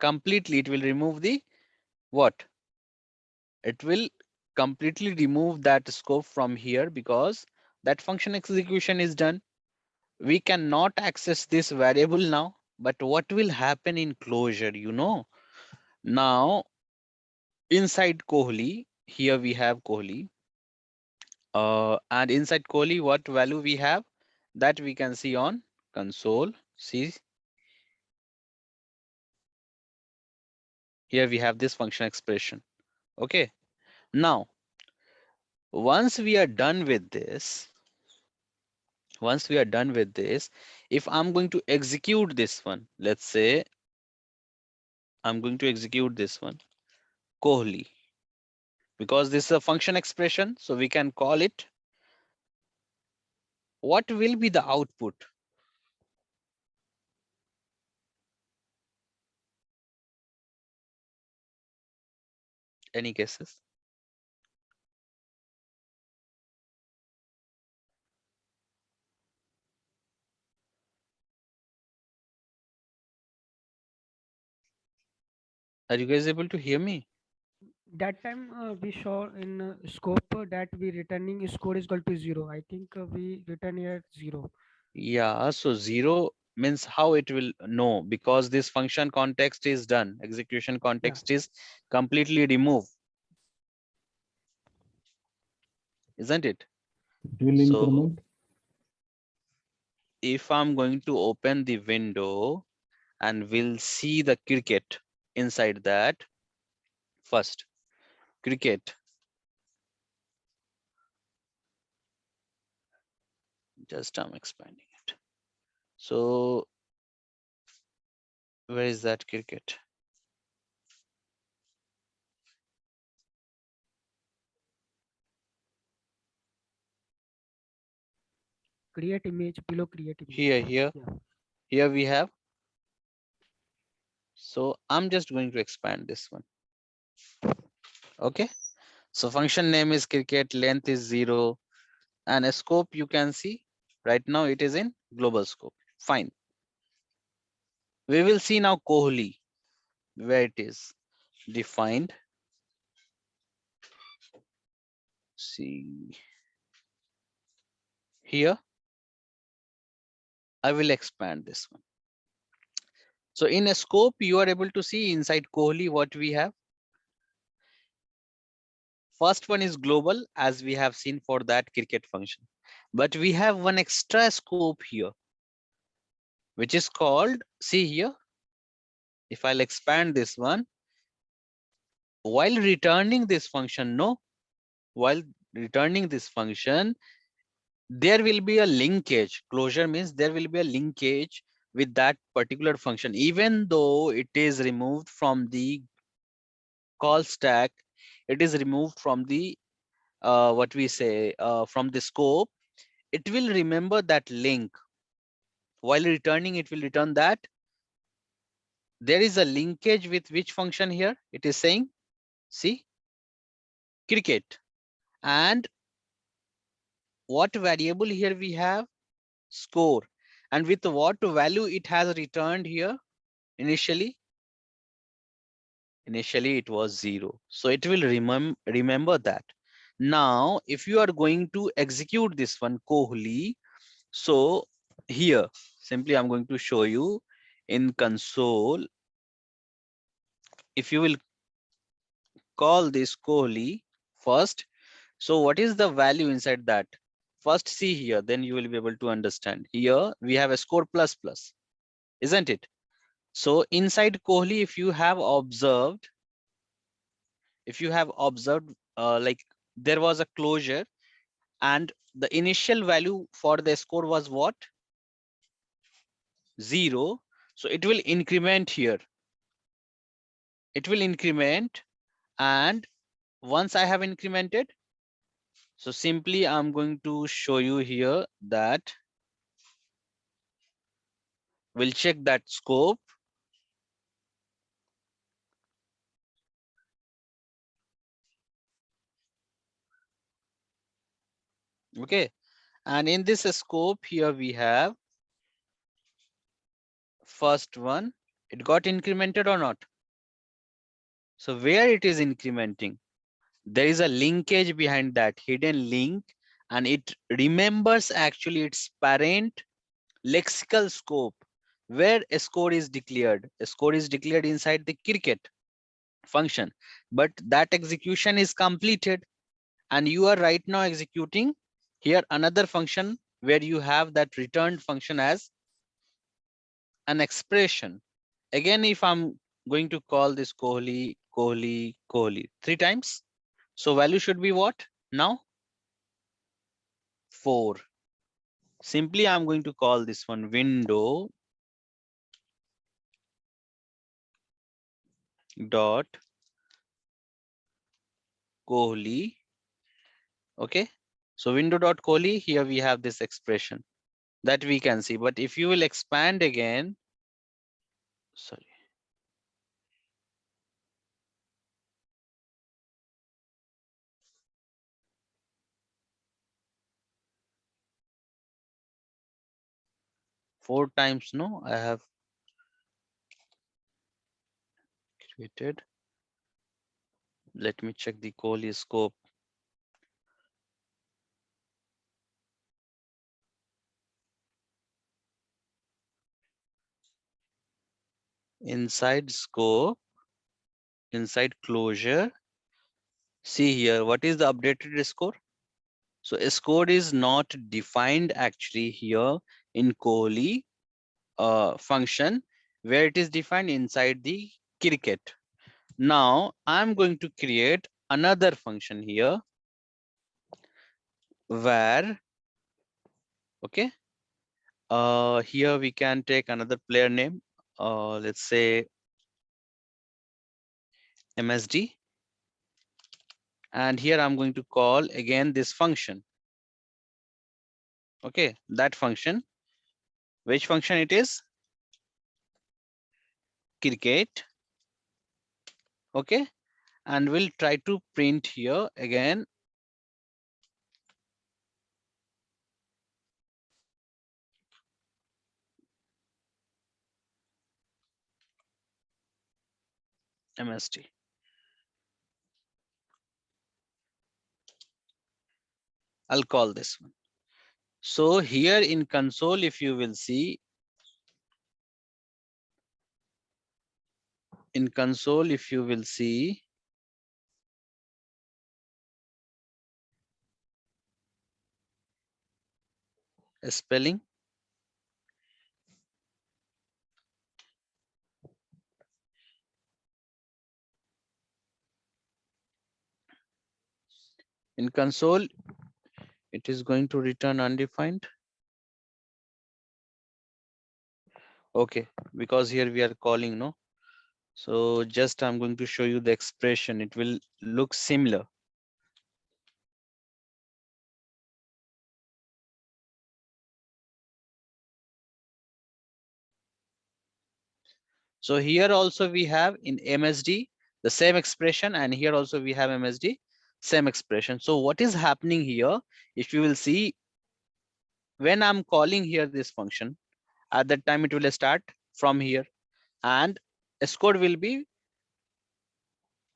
remove the what? It will completely remove that scope from here because that function execution is done. We cannot access this variable now, but what will happen in closure, you know? Now inside Kohli, here we have Kohli, and inside Kohli what value we have, that we can see on console. See, here we have this function expression. Okay, now once we are done with this, if I'm going to execute this one, let's say I'm going to execute this one, Kohli, because this is a function expression, so we can call it. What will be the output? Any guesses? Are you guys able to hear me? That time we saw in scope that we returning score is equal to 0. I think we return here 0. Yeah, so 0 means how it will know, because this function context is done, execution Yeah. context is completely removed, isn't it? It will So increment. if I'm going to open the window and we'll see the cricket inside that, first cricket, just I'm expanding it. So where is that cricket? Create image, below create image. Here Yeah. we have. So I'm just going to expand this one. Okay, so function name is cricket, length is 0, and a scope you can see right now it is in global scope. Fine. We will see now Kohli, where it is defined. See here, I will expand this one. So in a scope, you are able to see inside Kohli what we have. First one is global, as we have seen for that cricket function. But we have one extra scope here, which is called, see here, if I'll expand this one, while returning this function, no, while returning this function, there will be a linkage. Closure means there will be a linkage with that particular function, even though it is removed from the call stack, it is removed from the what we say from the scope. It will remember that link. While returning, it will return that there is a linkage with which function here. It is saying, see, cricket. And what variable here we have? Score. And with what value it has returned here initially? Initially it was 0. So it will remember that. Now, if you are going to execute this one, Kohli, so here, simply I'm going to show you in console. If you will call this Kohli first, so what is the value inside that? First see here, then you will be able to understand. Here we have a score plus plus, isn't it? So inside Kohli, if you have observed, like there was a closure and the initial value for the score was what? 0. So it will increment here. It will increment, and once I have incremented, so simply I'm going to show you here that we'll check that scope. Okay. And in this scope here we have first one, it got incremented or not? So where it is incrementing, there is a linkage behind that hidden link, and it remembers actually its parent lexical scope where a score is declared. A score is declared inside the cricket function, but that execution is completed, and you are right now executing here another function where you have that returned function as an expression. Again, if I'm going to call this Kohli, Kohli, Kohli 3 times, so value should be what now? 4. Simply I'm going to call this one window dot Kohli. Okay, so window dot Kohli, here we have this expression that we can see. But if you will expand again, sorry, four times, no, I have created. Let me check the Kohli scope. Inside scope, inside closure, see here, what is the updated score? So a score is not defined actually here in Kohli function, where it is defined inside the cricket. Now I'm going to create another function here where, okay, here we can take another player name, let's say MSD, and here I'm going to call again this function. Okay, that function, which function it is? Cricket. Okay, and we'll try to print here again MSD. I'll call this one. So here in console, if you will see, in console, if you will see, a spelling, In console, it is going to return undefined. Okay, because here we are calling, no? So just I'm going to show you the expression. It will look similar. So here also we have in MSD the same expression, and here also we have MSD same expression. So what is happening here, if you will see, when I'm calling here this function, at that time it will start from here, and score will be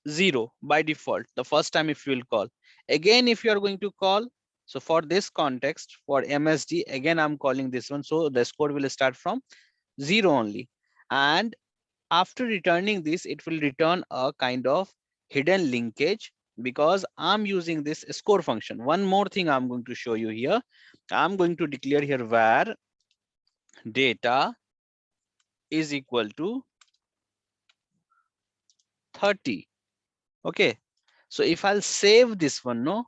0 by default the first time if you will call. Again, if you are going to call, so for this context, for MSD, again I'm calling this one, so the score will start from 0 only. And after returning this, it will return a kind of hidden linkage because I'm using this score function. One more thing I'm going to show you here. I'm going to declare here var data is equal to 30. Okay, so if I'll save this one, no,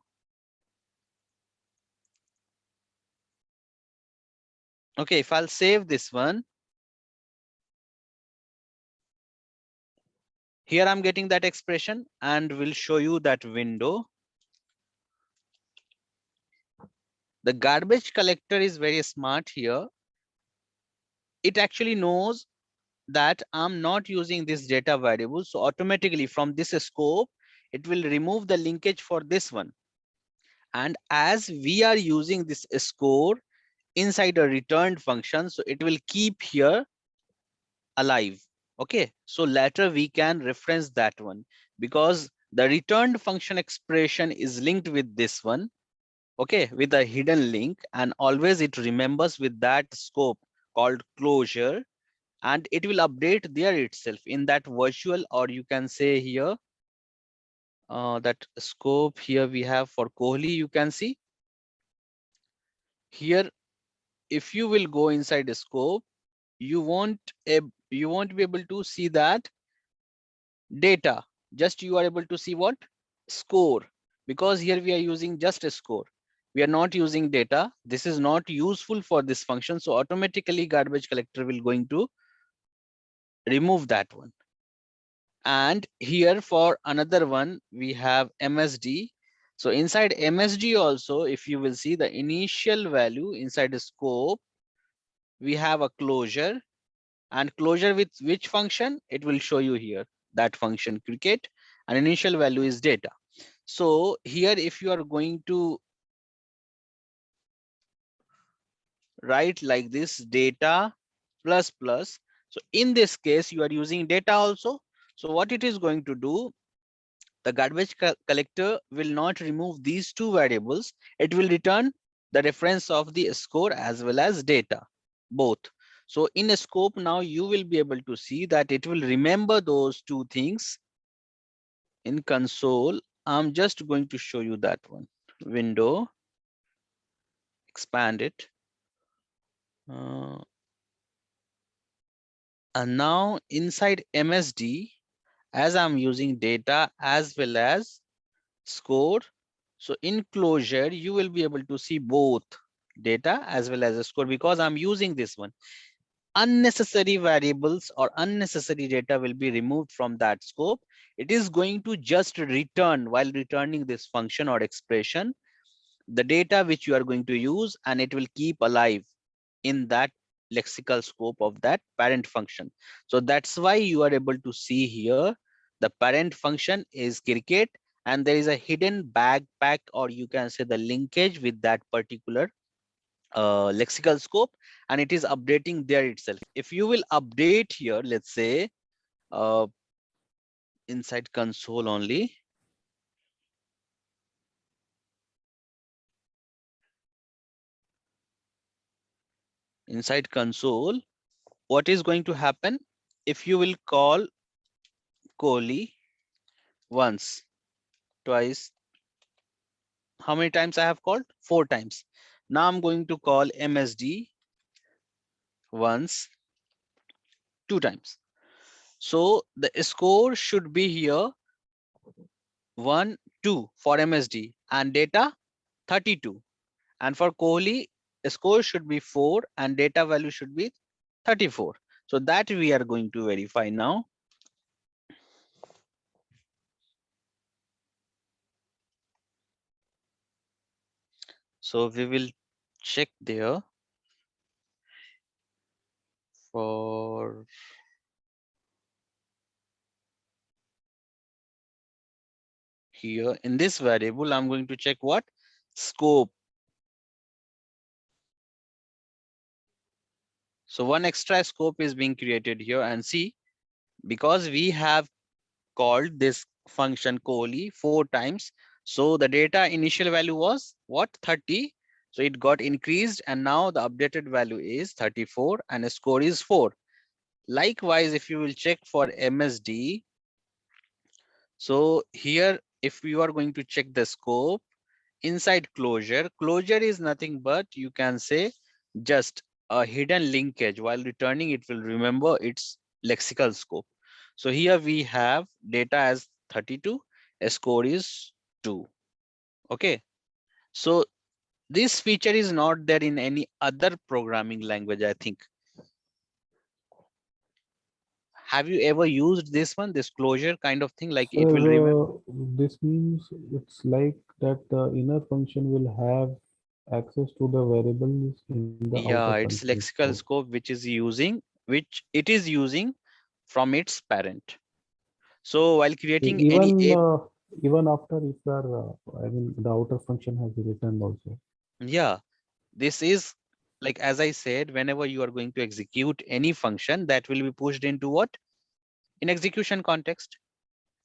okay, if I'll save this one, here I'm getting that expression and will show you that window. The garbage collector is very smart here. It actually knows that I'm not using this data variable. So automatically from this scope, it will remove the linkage for this one. And as we are using this score inside a returned function, so it will keep here alive. Okay, so later we can reference that one because the returned function expression is linked with this one. Okay, with a hidden link, and always it remembers with that scope called closure, and it will update there itself in that virtual, or you can say here that scope here we have for Kohli. You can see here, if you will go inside the scope, you won't be able to see that data. Just you are able to see what score, because here we are using just a score. We are not using data. This is not useful for this function. So automatically garbage collector will going to remove that one. And here for another one, we have MSD. So inside MSD also, if you will see the initial value inside the scope, we have a closure, and closure with which function, it will show you here, that function cricket, and initial value is data. So here, if you are going to write like this, data plus plus, so in this case, you are using data also. So what it is going to do, the garbage collector will not remove these two variables. It will return the reference of the score as well as data, both. So in a scope, now you will be able to see that it will remember those two things. In console, I'm just going to show you that one. Window, expand it. And now inside MSD, as I'm using data as well as score, so in closure, you will be able to see both data as well as a score because I'm using this one. Unnecessary variables or unnecessary data will be removed from that scope. It is going to just return, while returning this function or expression, the data which you are going to use, and it will keep alive in that lexical scope of that parent function. So that's why you are able to see here the parent function is cricket, and there is a hidden backpack, or you can say the linkage with that particular lexical scope, and it is updating there itself. If you will update here, let's say inside console only, inside console, what is going to happen, if you will call Kohli once, twice, how many times I have called? 4 times. Now I'm going to call MSD once, 2 times. So the score should be here 1, 2 for MSD. and data 32. And for Kohli, the score should be 4 and data value should be 34. So that we are going to verify now. So we will check there for here in this variable. I'm going to check what scope. So one extra scope is being created here, and see, because we have called this function Kohli 4 times, so the data initial value was what, 30. So it got increased and now the updated value is 34 and the score is 4. Likewise, if you will check for MSD, so here if you are going to check the scope inside closure, closure is nothing but, you can say, just a hidden linkage. While returning, it will remember its lexical scope. So here we have data as 32, a score is 2. Okay, so this feature is not there in any other programming language, I think. Have you ever used this one, this closure kind of thing, like it will remember? Sir, this means it's like that the inner function will have access to the variables in the outer Yeah, it's function lexical scope. scope which it is using from its parent. So while creating any Even a even after if you are, I mean, the outer function has returned also. yeah, this is like, as I said, whenever you are going to execute any function, that will be pushed into what, in execution context,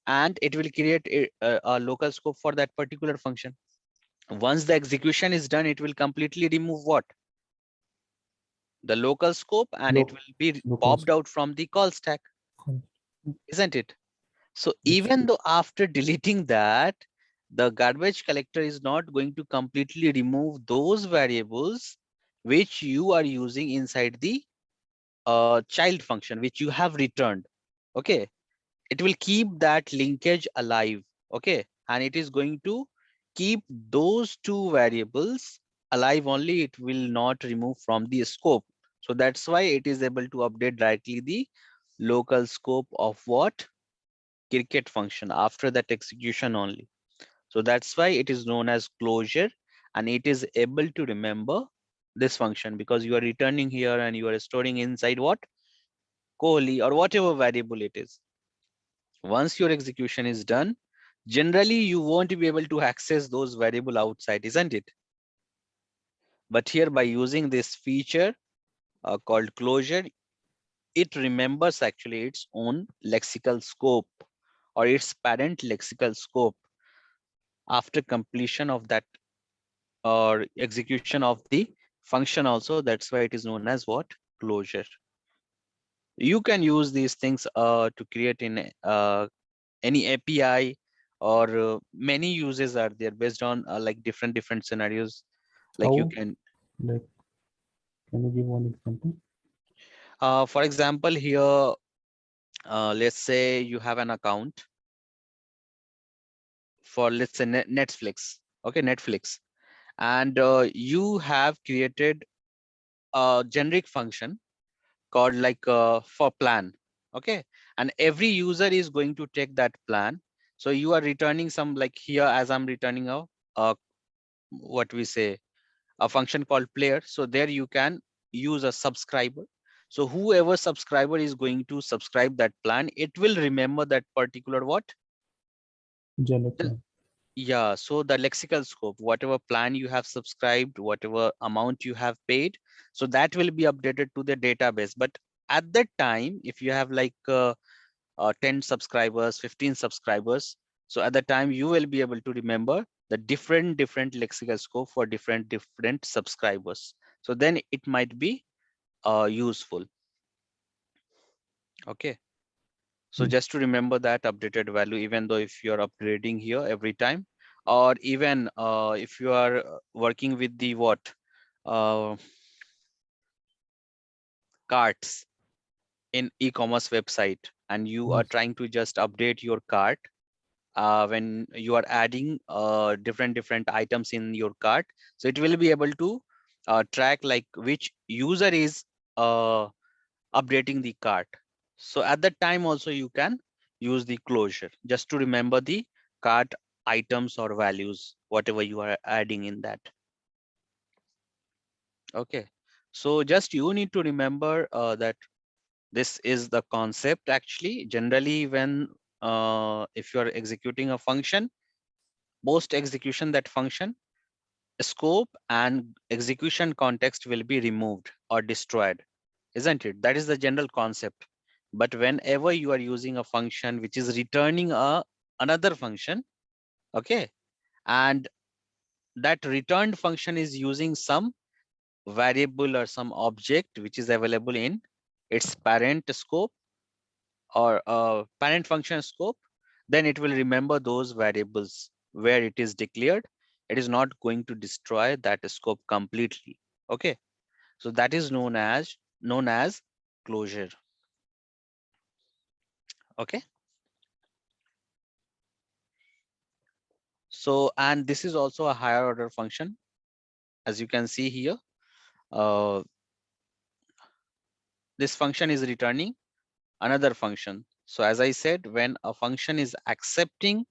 and it will create a local scope for that particular function. Once the execution is done, it will completely remove what, the local scope, and it Loc will be local popped out from the call stack, scope. isn't it? So Yes. even though after deleting that, the garbage collector is not going to completely remove those variables which you are using inside the child function, which you have returned. Okay, it will keep that linkage alive. Okay, and it is going to keep those two variables alive only. It will not remove from the scope. So that's why it is able to update directly the local scope of what, cricket function, after that execution only. So that's why it is known as closure, and it is able to remember this function because you are returning here and you are storing inside what, Kohli or whatever variable it is. Once your execution is done, generally you won't be able to access those variable outside, isn't it? But here, by using this feature called closure, it remembers actually its own lexical scope or its parent lexical scope after completion of that or execution of the function also. That's why it is known as what, closure. You can use these things to create in any API, or many uses are there based on like different scenarios. Like you How? can, Like, can you give one example? for example, here, let's say you have an account for, let's say, Netflix. Okay, Netflix, and you have created a generic function called like for plan. Okay, and every user is going to take that plan. So you are returning some, like here, as I'm returning a what we say, a function called player. So there you can use a subscriber. So whoever subscriber is going to subscribe that plan, it will remember that particular what, General the, plan. yeah, so the lexical scope, whatever plan you have subscribed, whatever amount you have paid, so that will be updated to the database. But at that time, if you have like 10 subscribers, 15 subscribers, so at the time you will be able to remember the different lexical scope for different subscribers. So then it might be useful. Okay, so Yes. just to remember that updated value, even though if you're upgrading here every time, or even if you are working with the what, uh, carts in e-commerce website, and you are Yes. trying to just update your cart, when you are adding different items in your cart. So it will be able to track like which user is uh, updating the cart. So at that time also you can use the closure just to remember the cart items or values, whatever you are adding in that. Okay. So just you need to remember that this is the concept actually. Generally, when if you are executing a function, post execution that function, scope and execution context will be removed or destroyed, isn't it? That is the general concept. But whenever you are using a function which is returning another function, okay, and that returned function is using some variable or some object which is available in its parent scope or parent function scope, then it will remember those variables where it is declared. It is not going to destroy that scope completely. Okay, so that is known as closure. Okay, so and this is also a higher order function, as you can see here. uh, this function is returning another function. So as I said, when a function is accepting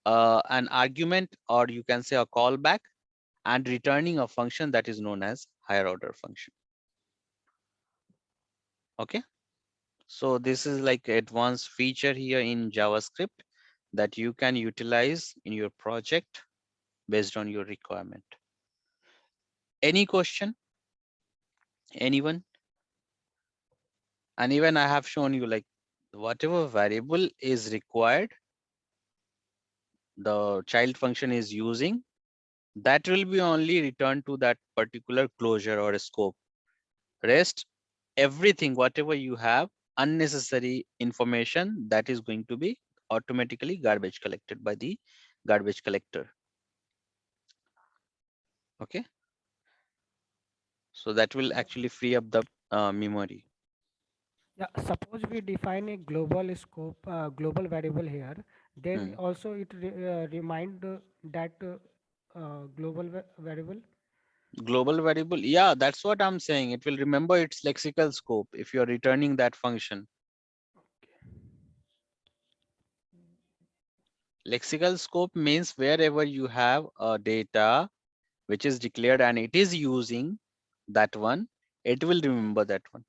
an argument, or you can say a callback, and returning a function, that is known as higher order function. Okay, so this is like advanced feature here in JavaScript that you can utilize in your project based on your requirement. Any question, anyone? And even I have shown you like whatever variable is required, the child function is using, that will be only returned to that particular closure or scope. Rest, everything, whatever you have, unnecessary information, that is going to be automatically garbage collected by the garbage collector. Okay, so that will actually free up the memory. Yeah, suppose we define a global scope, global variable here, then Hmm. also it remind that global variable. Global variable, yeah, that's what I'm saying. It will remember its lexical scope if you're returning that function. Lexical scope means wherever you have a data which is declared and it is using that one, it will remember that one.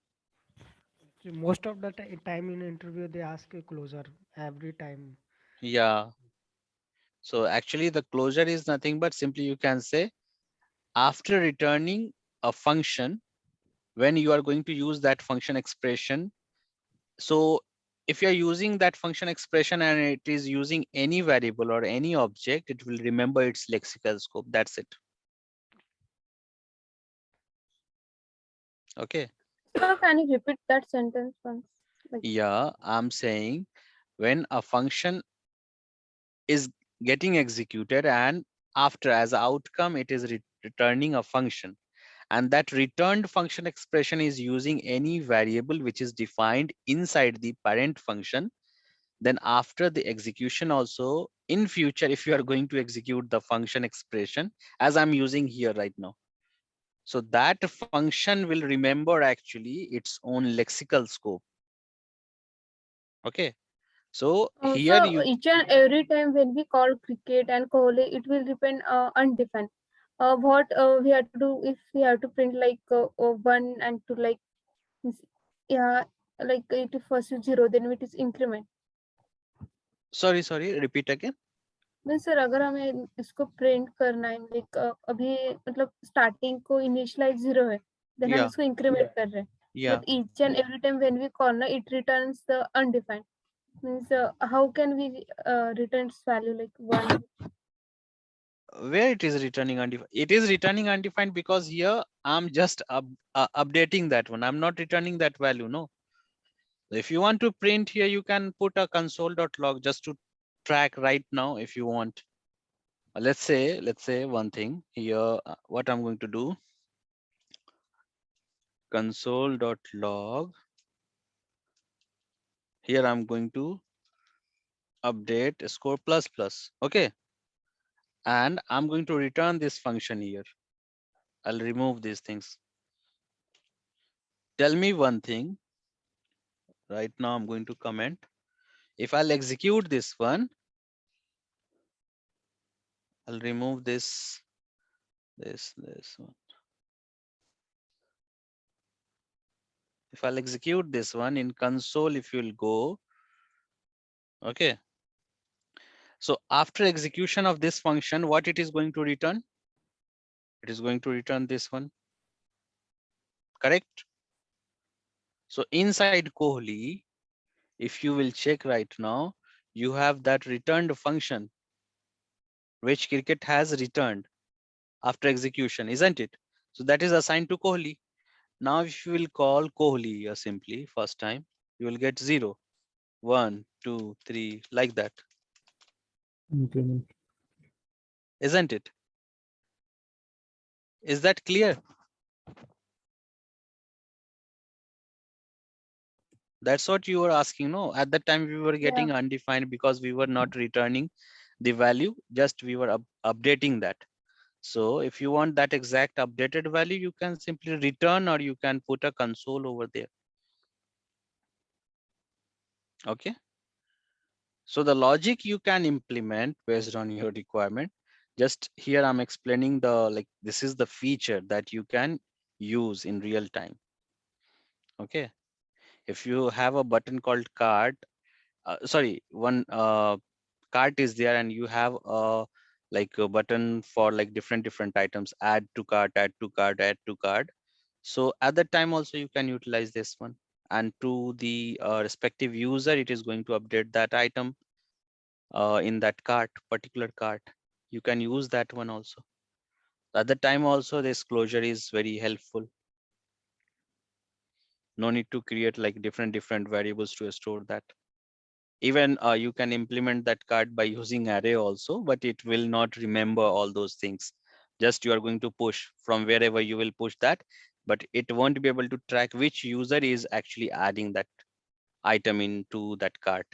So most of the time in interview they ask a closer every time. Yeah, so actually the closure is nothing but simply you can say after returning a function, when you are going to use that function expression. So if you're using that function expression and it is using any variable or any object, it will remember its lexical scope. That's it. Okay. So can you repeat that sentence once? Like, Yeah, I'm saying when a function is getting executed and after as outcome, it is returning a function, and that returned function expression is using any variable which is defined inside the parent function. Then after the execution also in future, if you are going to execute the function expression as I'm using here right now, so that function will remember actually its own lexical scope. Okay, so here so you each and every time when we call cricket and Kohli, it will depend undefined. What we have to do if we have to print like one and two, like means, yeah, like it first is zero, then it is increment. sorry repeat again. Mean sir अगर हमें इसको print करना है like अभी मतलब starting को initialize zero है then हम Yeah, इसको इंक्रीमेंट कर रहे हैं yeah, but each and every time when we call ना it returns the undefined means how can we return value like one where it is returning undefined, it is returning undefined because here I'm just updating that one. I'm not returning that value. No, if you want to print here, you can put a console.log just to track right now if you want. Let's say one thing here, what I'm going to do, console.log. Here I'm going to update score plus plus. Okay. And I'm going to return this function here. I'll remove these things. Tell me one thing. Right now I'm going to comment. If I'll execute this one, I'll remove this one. If I'll execute this one in console, if you'll go, okay. So after execution of this function, what it is going to return? It is going to return this one, correct? So inside Kohli, if you will check right now, you have that returned function, which cricket has returned after execution, isn't it? So that is assigned to Kohli. Now, if you will call Kohli here simply first time, you will get 0, 1, 2, 3, like that, Increment. isn't it? Is that clear? That's what you were asking, no? At that time, we were Yeah. getting undefined because we were not returning the value, just we were updating that. So if you want that exact updated value, you can simply return or you can put a console over there. Okay. So the logic you can implement based on your requirement. Just here I'm explaining this is the feature that you can use in real time. Okay. If you have a button called cart, sorry, one cart is there and you have a button for like different items, add to cart, add to cart, add to cart. So at that time also you can utilize this one, and to the respective user, it is going to update that item in that particular cart. You can use that one also. At the time also, this closure is very helpful. No need to create like different variables to store that. Even you can implement that cart by using array also, but it will not remember all those things. Just you are going to push from wherever you will push that, but it won't be able to track which user is actually adding that item into that cart.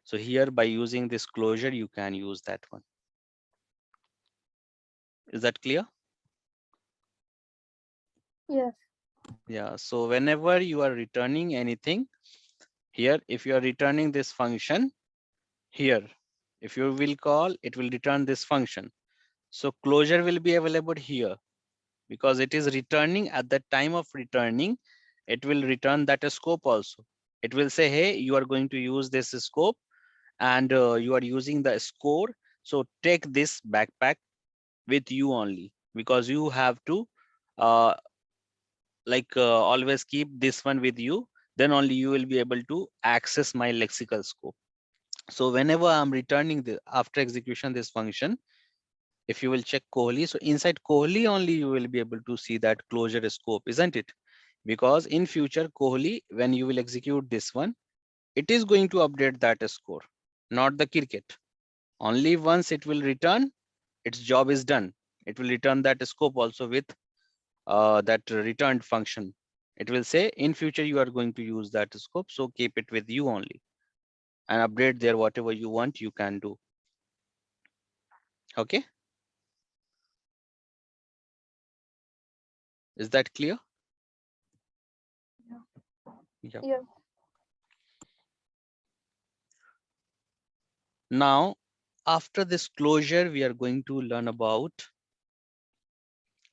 So here by using this closure, you can use that one. Is that clear? Yes. Yeah, so whenever you are returning anything here, if you are returning this function here, if you will call, it will return this function. So closure will be available here because it is returning at the time of returning. It will return that scope also. It will say, hey, you are going to use this scope and you are using the score. So take this backpack with you only because you have to uh, always keep this one with you, then only you will be able to access my lexical scope. So whenever I'm returning the after execution this function, if you will check Kohli, so inside Kohli only you will be able to see that closure scope, isn't it? Because in future Kohli, when you will execute this one, it is going to update that score, not the cricket. Only once it will return, its job is done. It will return that scope also with that returned function. It will say in future you are going to use that scope, so keep it with you only and update there whatever you want you can do. Okay, is that clear? Yeah. Yeah. Now, after this closure, we are going to learn about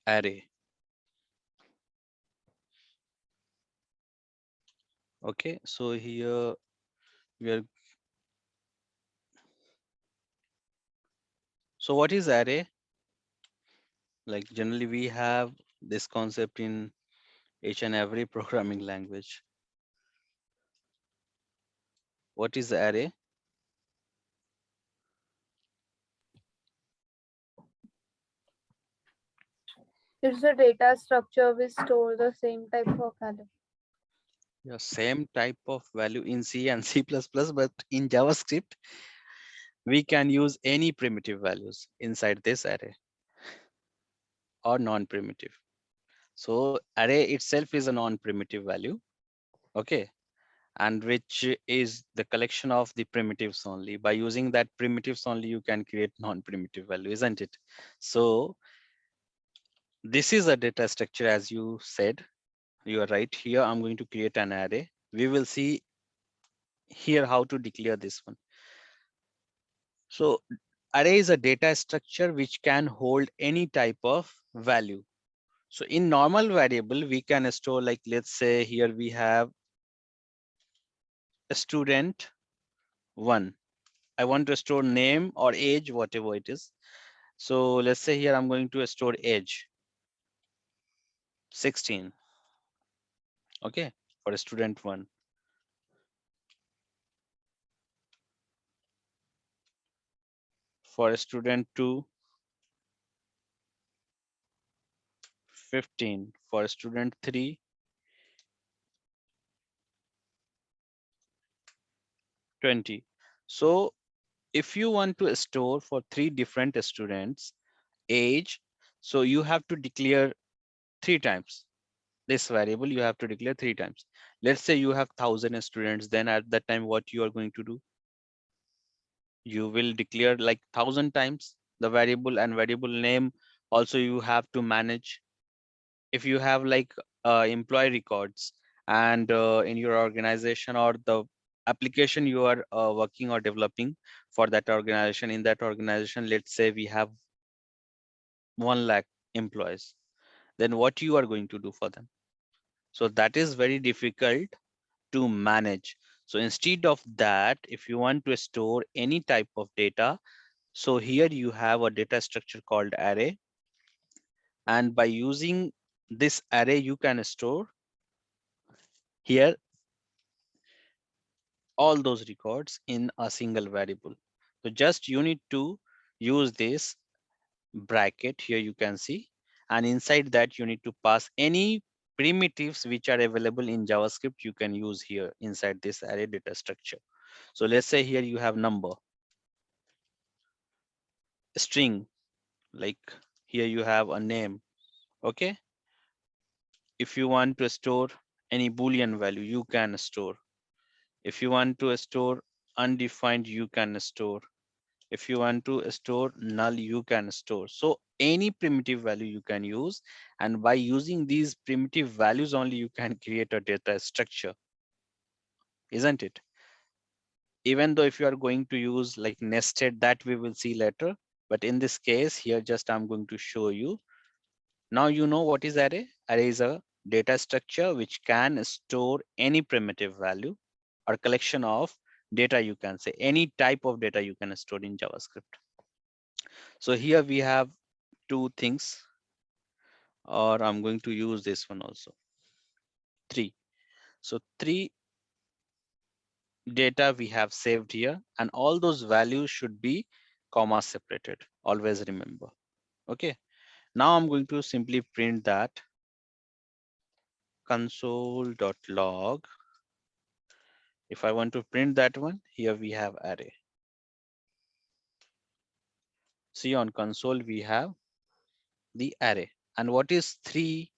array. Okay, so here we are. So what is array? Like generally we have this concept in each and every programming language. What is the array? It's a data structure which store the same type of value. Yeah, same type of value in C and C++, but in JavaScript, we can use any primitive values inside this array or non-primitive. So array itself is a non-primitive value. Okay. and which is the collection of the primitives only. By using that primitives only, you can create non-primitive value, isn't it? So this is a data structure, as you said. You are right. Here I'm going to create an array. We will see here how to declare this one. So array is a data structure which can hold any type of value. So in normal variable, we can store, like, let's say here we have a student one. I want to store name or age, whatever it is. So let's say here I'm going to store age 16. Okay, for a student one. For a student two, 15. For a student three, 20. So if you want to store for three different students age, so you have to declare three times. This variable you have to declare three times. Let's say you have 1,000 students, then at that time what you are going to do? You will declare like 1,000 times the variable, and variable name also you have to manage. If you have like employee records and in your organization or the application you are working or developing for that organization, in that organization, let's say we have 1 lakh employees, then what you are going to do for them? So that is very difficult to manage. So instead of that, if you want to store any type of data, so here you have a data structure called array, and by using this array you can store here all those records in a single variable. So just you need to use this bracket here, you can see, and inside that you need to pass any primitives which are available in JavaScript. You can use here inside this array data structure. So let's say here you have number, string, like here you have a name. Okay, if you want to store any boolean value, you can store. If you want to store undefined, you can store. If you want to store null, you can store. So any primitive value you can use, and by using these primitive values only you can create a data structure, isn't it? Even though if you are going to use like nested, that we will see later, but in this case here just I'm going to show you. Now you know what is array. Array is a data structure which can store any primitive value or collection of data, you can say any type of data you can store in JavaScript. So here we have two things, or I'm going to use this one also, three. So three data we have saved here, and all those values should be comma separated, always remember. Okay, now I'm going to simply print that console.log. If I want to print that one, here we have array. See, on console we have the array. And what is 3?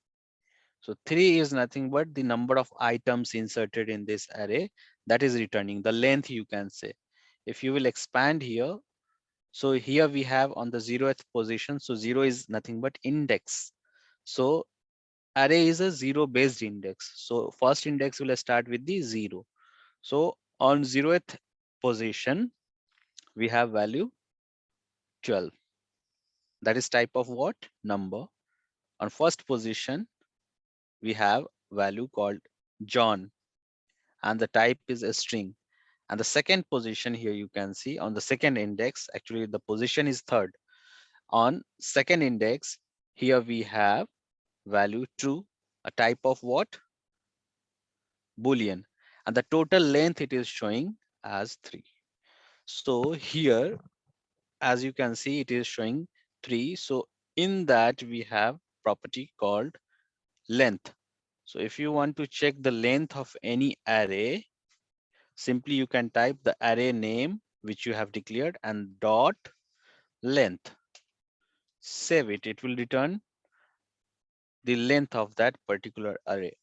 So 3 is nothing but the number of items inserted in this array, that is returning the length, you can say. If you will expand here, so here we have on the 0th position, so 0 is nothing but index. So array is a 0 based index. So first index will start with the 0. So on 0th position, we have value 12. That is type of what? Number. On first position, we have value called John, and the type is a string. And the second position here, you can see on the second index, actually the position is third. On second index, here we have value true, a type of what? Boolean. And the total length it is showing as 3. So here, as you can see, it is showing 3. So in that we have property called length. So if you want to check the length of any array, simply you can type the array name which you have declared and dot length. Save it. It will return the length of that particular array.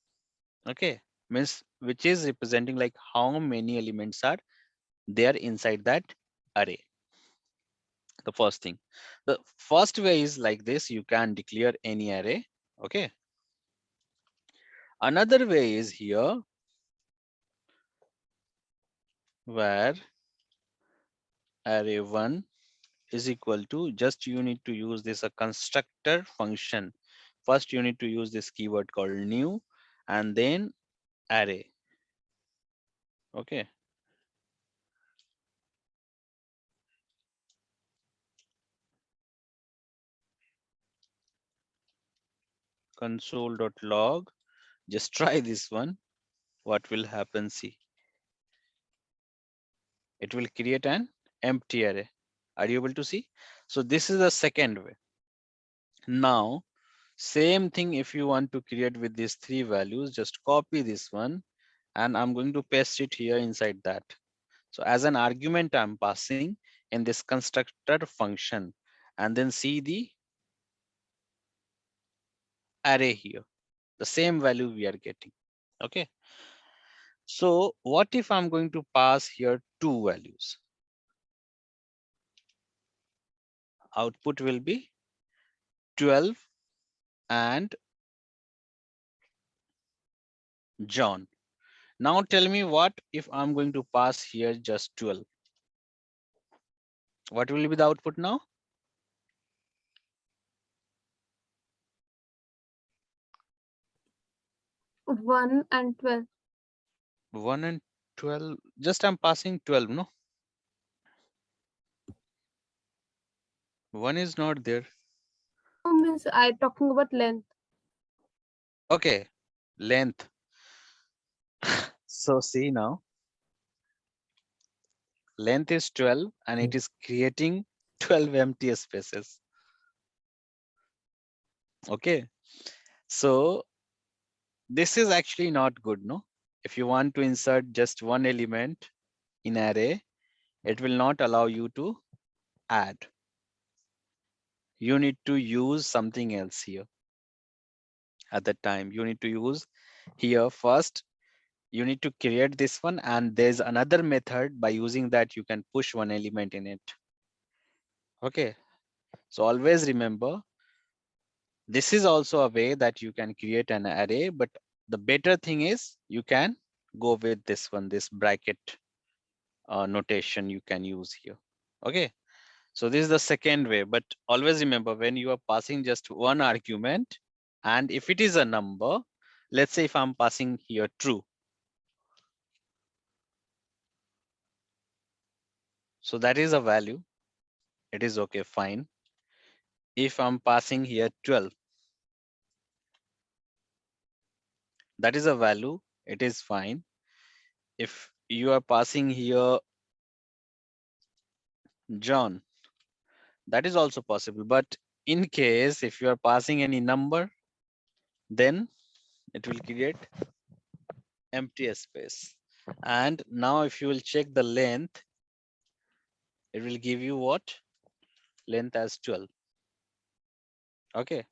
Okay. means which is representing like how many elements are there inside that array. The first thing, the first way is like this: you can declare any array. Okay, another way is here where array1 is equal to, just you need to use this a constructor function. First you need to use this keyword called new and then array. Okay, console.log, just try this one. What will happen? See, it will create an empty array. Are you able to see? So this is the second way. Now same thing, if you want to create with these three values, just copy this one and I'm going to paste it here inside that. So as an argument I'm passing in this constructor function, and then see the array here, the same value we are getting. Okay, so what if I'm going to pass here two values? Output will be 12 and John. Now tell me, what if I'm going to pass here just 12? What will be the output now? 1 and 12. 1 and 12. Just I'm passing 12, no? 1 is not there. No, means I talking about length. Okay, length. So see now, length is 12 and it is creating 12 empty spaces. Okay, so this is actually not good, no? If you want to insert just one element in array, it will not allow you to add. You need to use something else here. At that time, you need to use here first. You need to create this one, and there's another method by using that you can push one element in it. Okay, so always remember, this is also a way that you can create an array, but the better thing is you can go with this one, this bracket notation you can use here. Okay, so this is the second way, but always remember, when you are passing just one argument, and if it is a number, let's say if I'm passing here true, so that is a value, it is okay, fine. If I'm passing here 12, that is a value, it is fine. If you are passing here John, that is also possible. But in case if you are passing any number, then it will create empty space. And now if you will check the length, it will give you what? Length as 12. Okay.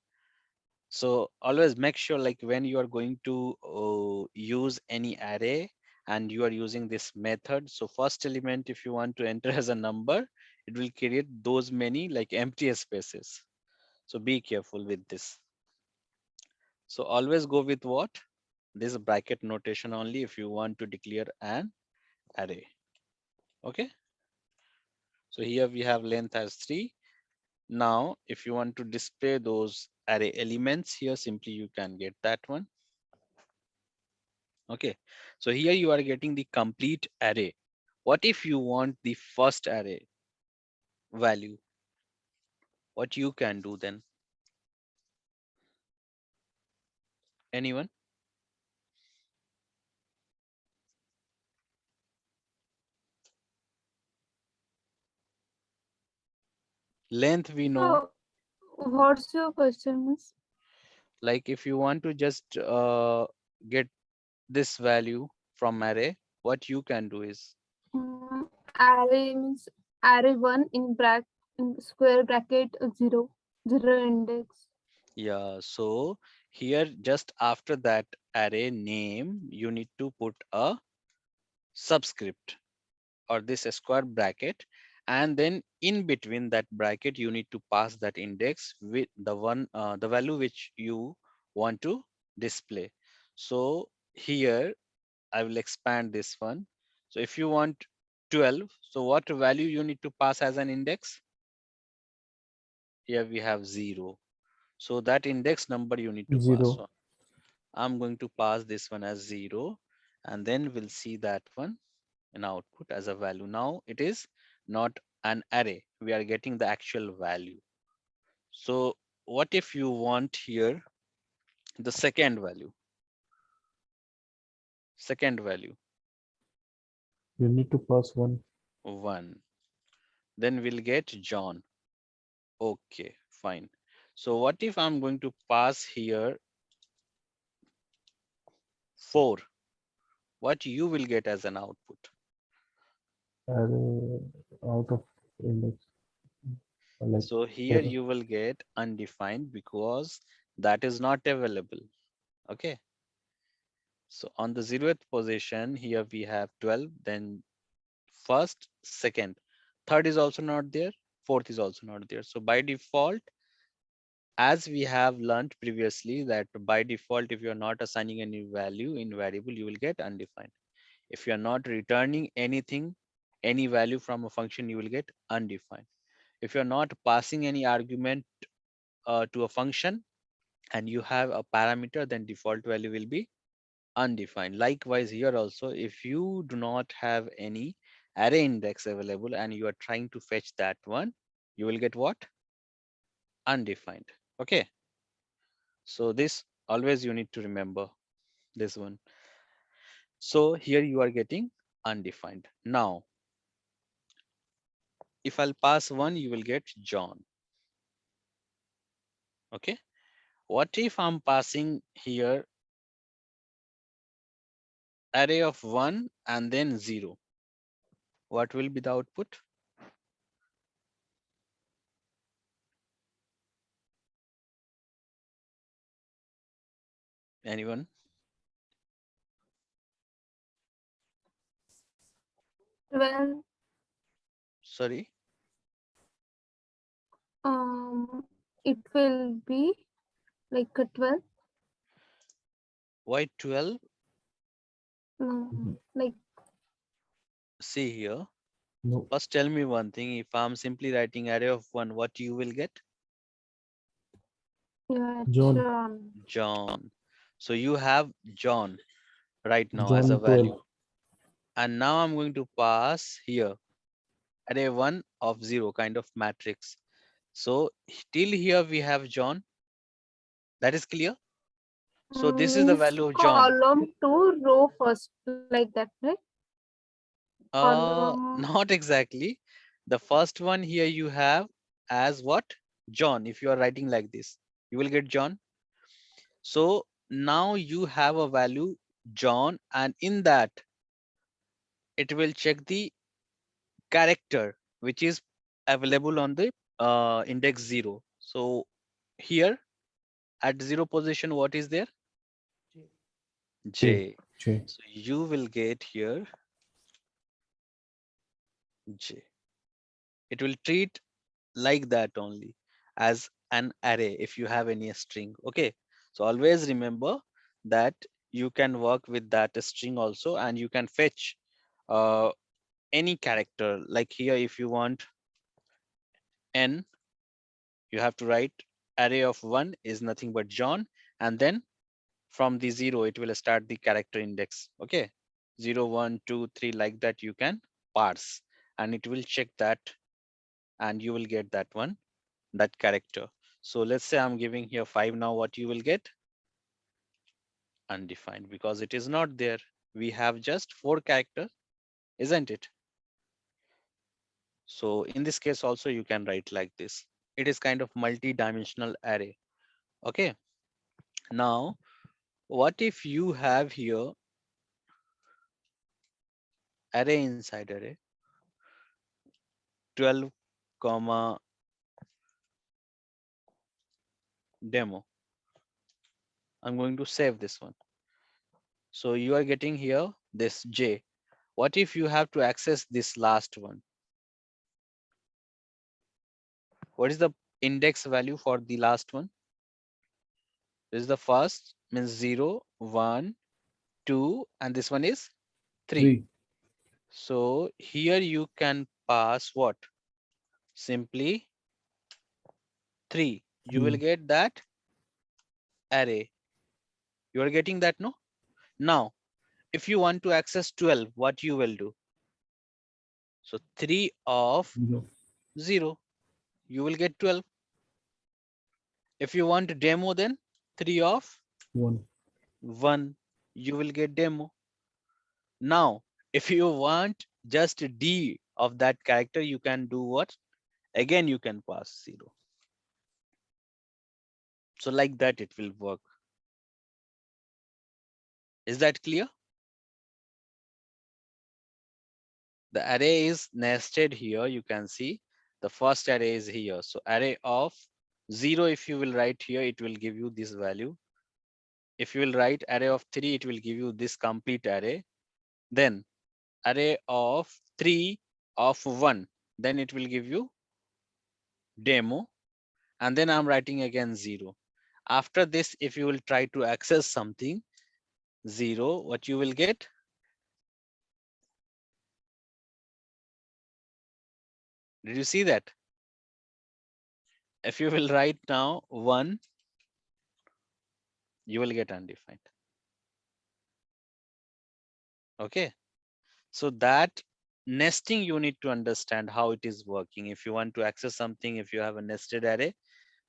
So always make sure, like when you are going to use any array and you are using this method, so first element, if you want to enter as a number, it will create those many like empty spaces. So be careful with this. So always go with what? This bracket notation only if you want to declare an array. Okay. So here we have length as 3. Now, if you want to display those array elements here, simply you can get that one. Okay, so here you are getting the complete array. What if you want the first array value? What you can do then? Anyone? Length we know, So, what's your question, miss? like if you want to just get this value from array, what you can do is, Array means array 1 in square bracket 0, 0 index. yeah, so Here, just after that array name, you need to put a subscript or this square bracket, and then in between that bracket you need to pass that index with the value which you want to display. So here I will expand this one. So if you want 12, so what value you need to pass as an index? Here we have 0. So that index number you need to pass. 0. So I'm going to pass this one as 0, and then we'll see that one in output as a value. Now it is not an array. We are getting the actual value. So what if you want here the second value? Second value, You need to pass 1. 1. Then we'll get John. Okay, fine. So what if I'm going to pass here 4? What you will get as an output? Array out of index. Like So here error. you will get undefined because that is not available. Okay. So on the 0th position, here we have 12, then first, second, third is also not there, fourth is also not there. So by default, as we have learned previously that by default, if you're not assigning any value in variable, you will get undefined. If you're not returning anything, any value from a function, you will get undefined. If you're not passing any argument to a function and you have a parameter, then default value will be undefined. Likewise here also, if you do not have any array index available and you are trying to fetch that one, you will get what? Undefined. Okay. So this always you need to remember this one. So here you are getting undefined. Now, if I'll pass 1, you will get John. Okay. What if I'm passing here array of 1 and then 0? What will be the output? Anyone? 12. Sorry. It will be like a 12. Why 12? Mhm. Like See here. No. First, tell me one thing. If I'm simply writing array of 1, what you will get? yeah, John. John. John. So you have John right now as a John 12. value. And now I'm going to pass here array 1 of 0 kind of matrix. So till here we have John. That is clear. So this is the Means value of John. column to row first, like that, right? Column. Not exactly. The first one here you have as what? John. If you are writing like this, you will get John. So now you have a value John, and in that it will check the character which is available on the index 0. So here at 0 position, what is there? J. J. J. So you will get here J. It will treat like that only as an array if you have any string. Okay. So always remember that you can work with that string also, and you can fetch uh, any character. Like here, if you want n, you have to write array of 1 is nothing but John, and then from the 0 it will start the character index. Okay, 0 1 2 3, like that you can parse, and it will check that, and you will get that one, that character. So let's say I'm giving here 5. Now what you will get? Undefined, because it is not there. We have just 4 characters, isn't it? So in this case also you can write like this. It is kind of multi-dimensional array. Okay. Now, what if you have here array inside array 12 comma demo? I'm going to save this one. So you are getting here this J. What if you have to access this last one? What is the index value for the last one? This is the first, means 0, 1, 2, and this one is 3. 3. So here you can pass what? Simply 3. You will 3. get that array. You are getting that, no? Now, if you want to access 12, what you will do? So 3 of 0. 0, you will get 12. If you want demo, then 3 of 1. 1, you will get demo. Now, if you want just D of that character, you can do what? Again, you can pass 0. So like that, it will work. Is that clear? The array is nested here. You can see the first array is here. So array of 0, if you will write here, it will give you this value. If you will write array of 3, it will give you this complete array. Then array of 3 of 1, then it will give you demo. And then I'm writing again 0. After this, if you will try to access something 0, what you will get? Did you see that? If you will write now 1, you will get undefined. Okay. So that nesting, you need to understand how it is working. If you want to access something, if you have a nested array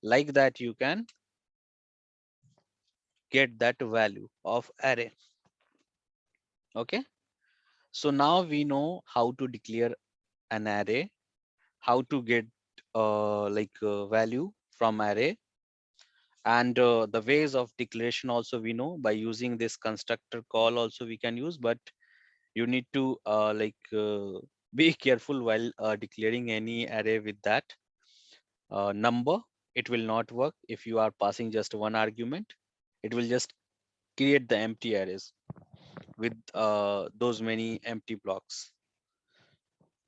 like that, you can get that value of array. Okay. So now we know how to declare an array, how to get value from array, and the ways of declaration also we know. By using this constructor call also we can use, but you need to be careful while declaring any array with that number. It will not work if you are passing just one argument. It will just create the empty arrays with those many empty blocks.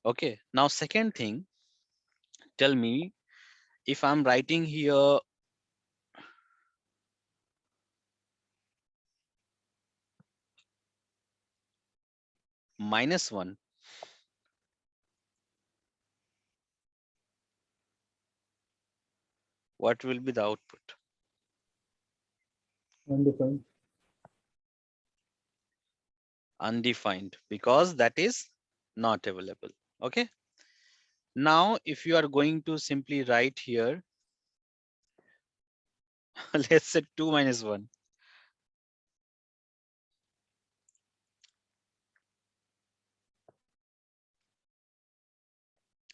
Okay, now second thing, tell me, if I'm writing here -1, what will be the output? Undefined. Undefined, because that is not available. Okay, now if you are going to simply write here let's say 2 minus 1.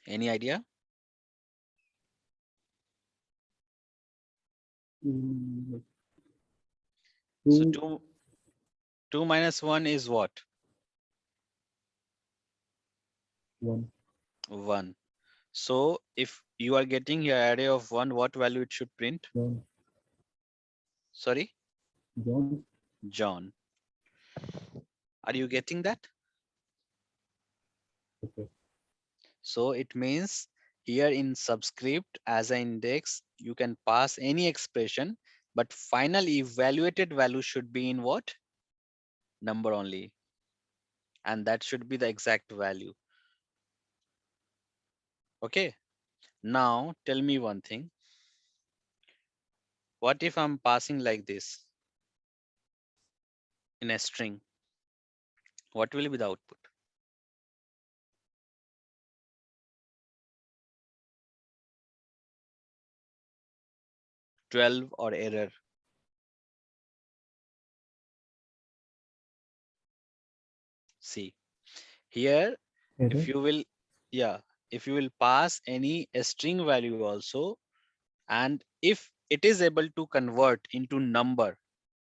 Any idea? Mm, So 2, 2 minus 1 is what? 1. 1. So if you are getting your array of 1, what value it should print? John. Sorry, John. John. Are you getting that? Okay. So it means here in subscript as an index, you can pass any expression, but final evaluated value should be in what? Number only. And that should be the exact value. Okay. Now tell me one thing. What if I'm passing like this in a string? What will be the output? 12 or error? See, here, if Error. you will, yeah, if you will pass any a string value also, and if it is able to convert into number,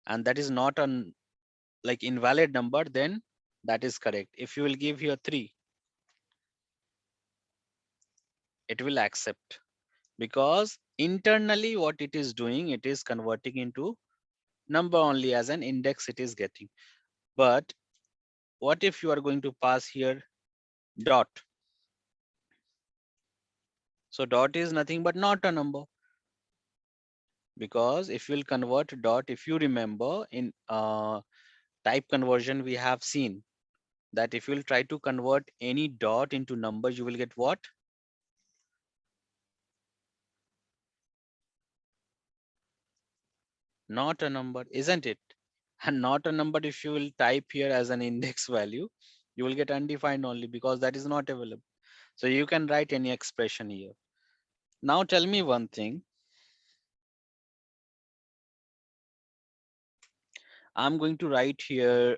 and that is not an like invalid number, then that is correct. If you will give here 3, it will accept, because internally what it is doing, it is converting into Number only as an index it is getting. But what if you are going to pass here dot? So dot is nothing but not a number, because if you'll convert dot, if you remember in type conversion, we have seen that if you'll try to convert any dot into number, you will get what? Not a number, isn't it? And not a number, if you will type here as an index value, you will get undefined only, because that is not available. So you can write any expression here. Now tell me one thing. I'm going to write here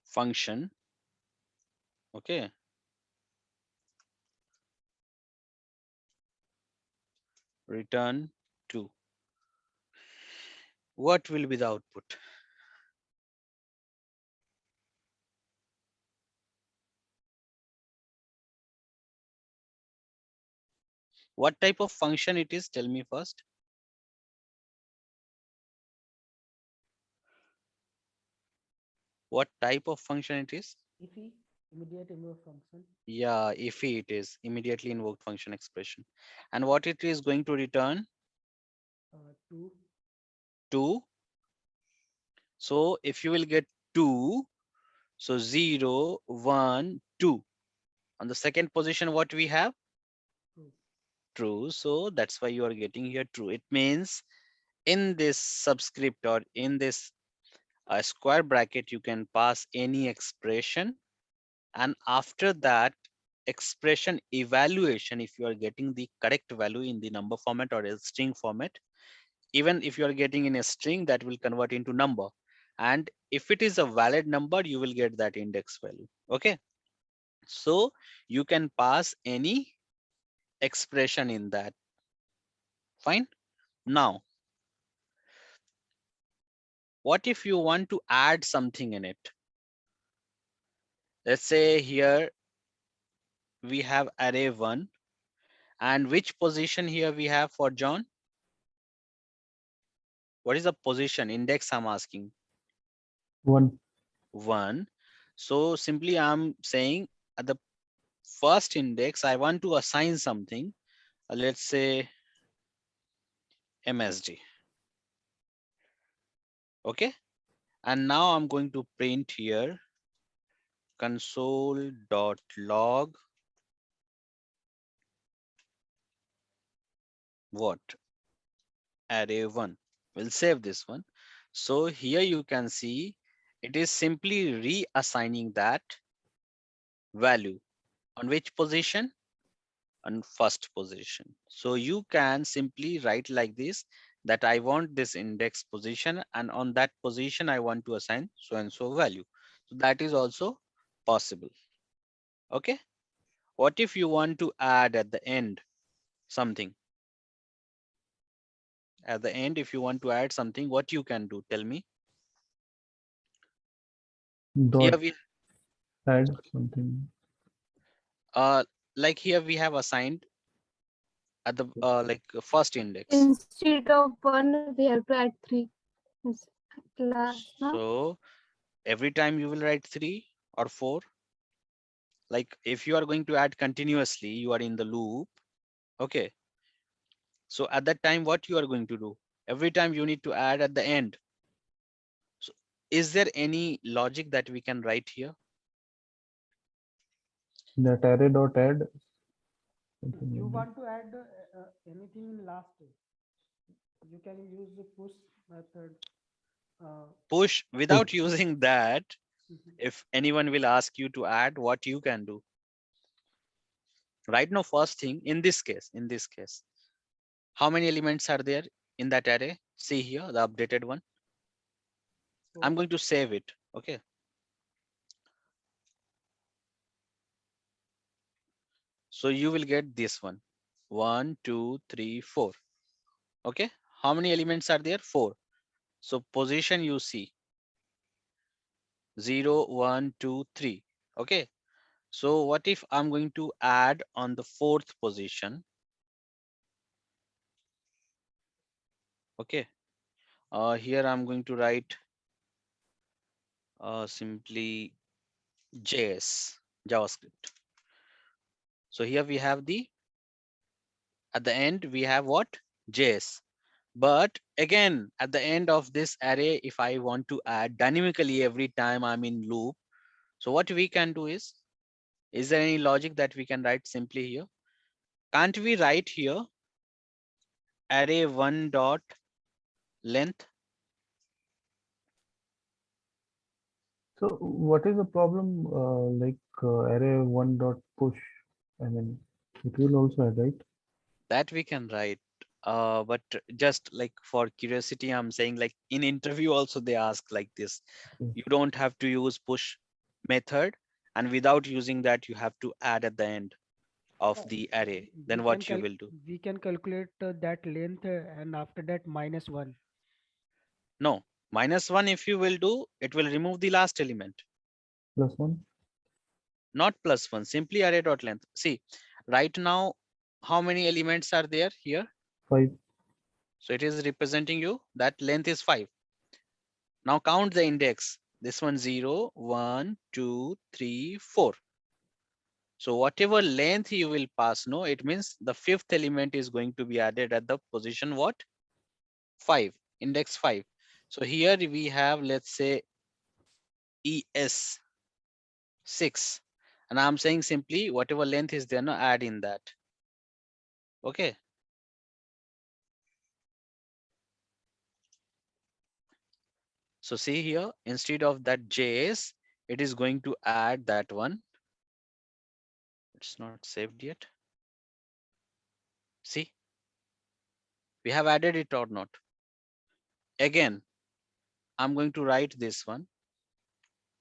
function. Okay. Return 2. What will be the output? What type of function it is? Tell me first. What type of function it is? If immediate invoke function. Yeah, if it is immediately invoked function expression. And what it is going to return? 2. 2. So if you will get 2, so 0, 1, 2. On the second position, what we have? True. True. So that's why you are getting here true. It means in this subscript or in this square bracket, you can pass any expression. And after that expression evaluation, if you are getting the correct value in the number format or a string format, even if you are getting in a string, that will convert into number. And if it is a valid number, you will get that index value. Okay. So you can pass any expression in that. Fine. Now, what if you want to add something in it? Let's say here we have array 1, and which position here we have for John? What is the position index I'm asking? 1. 1. So simply I'm saying at the first index, I want to assign something. Let's say MSD. Okay. And now I'm going to print here console.log what? Array 1. We'll save this one. So here you can see it is simply reassigning that value on which position? On first position. So you can simply write like this, that I want this index position, and on that position I want to assign so and so value. So that is also possible. Okay. What if you want to add at the end something? At the end, if you want to add something, what you can do? Tell me. Dot Here we add something. uh like here we have assigned at the first index. Instead of 1, we have to add 3. Yes, class, no? So every time you will write 3 or 4. Like if you are going to add continuously, you are in the loop. Okay. So at that time, what you are going to do? Every time you need to add at the end. So is there any logic that we can write here? That array dot add If something you like that. want to add anything in last, you can use the push method. Push Push. without using that. Mhm. If anyone will ask you to add, what you can do? Right now, first thing in this case, how many elements are there in that array? See here, the updated one. I'm So going to save it. Okay. So you will get this one. 1, 2, 3, 4. Okay. How many elements are there? 4. So position you see. 0, 1, 2, 3. Okay. So what if I'm going to add on the fourth position? Okay. Here I'm going to write simply JavaScript. So here we have at the end we have what? JS. But again, at the end of this array, if I want to add dynamically every time I'm in loop, so what we can do is there any logic that we can write simply here? Can't we write here array one dot length? So what is the problem? Array one dot push. I mean, it will also add, right? That we can write. But just like for curiosity, I'm saying like in interview also they ask like this. Mm. You don't have to use push method, and without using that, you have to add at the end of Uh, the array. we Then can what you will do? we can calculate that length and after that -1. No, -1 if you will do, it will remove the last element, Plus one, not +1, simply array dot length. See, right now, how many elements are there here? 5. So it is representing you that length is 5. Now count the index. This one 0, 1, 2, 3, 4. So whatever length you will pass, no, it means the fifth element is going to be added at the position what? 5, index 5. So here we have, let's say, ES 6. And I'm saying simply whatever length is there, no, add in that. Okay. So see here, instead of that JS, it is going to add that one. It's not saved yet. See, we have added it or not. Again, I'm going to write this one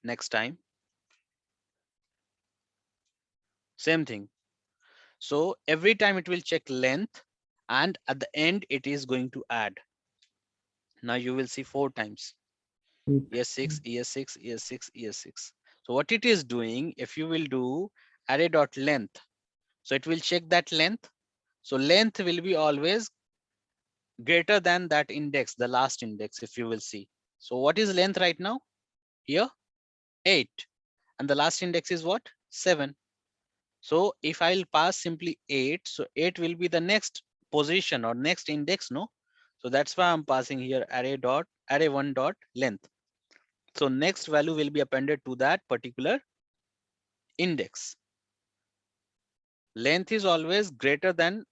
next time. Same thing. So every time it will check length and at the end it is going to add. Now you will see 4 times. 8. ES6, ES6, ES6, ES6. So what it is doing, if you will do array dot length, so it will check that length. So length will be always greater than that index, the last index, if you will see. So what is length right now? Here, 8. And the last index is what? 7. So if I'll pass simply 8, so 8 will be the next position or next index, no? So that's why I'm passing here array one dot length. So next value will be appended to that particular index. Length is always greater than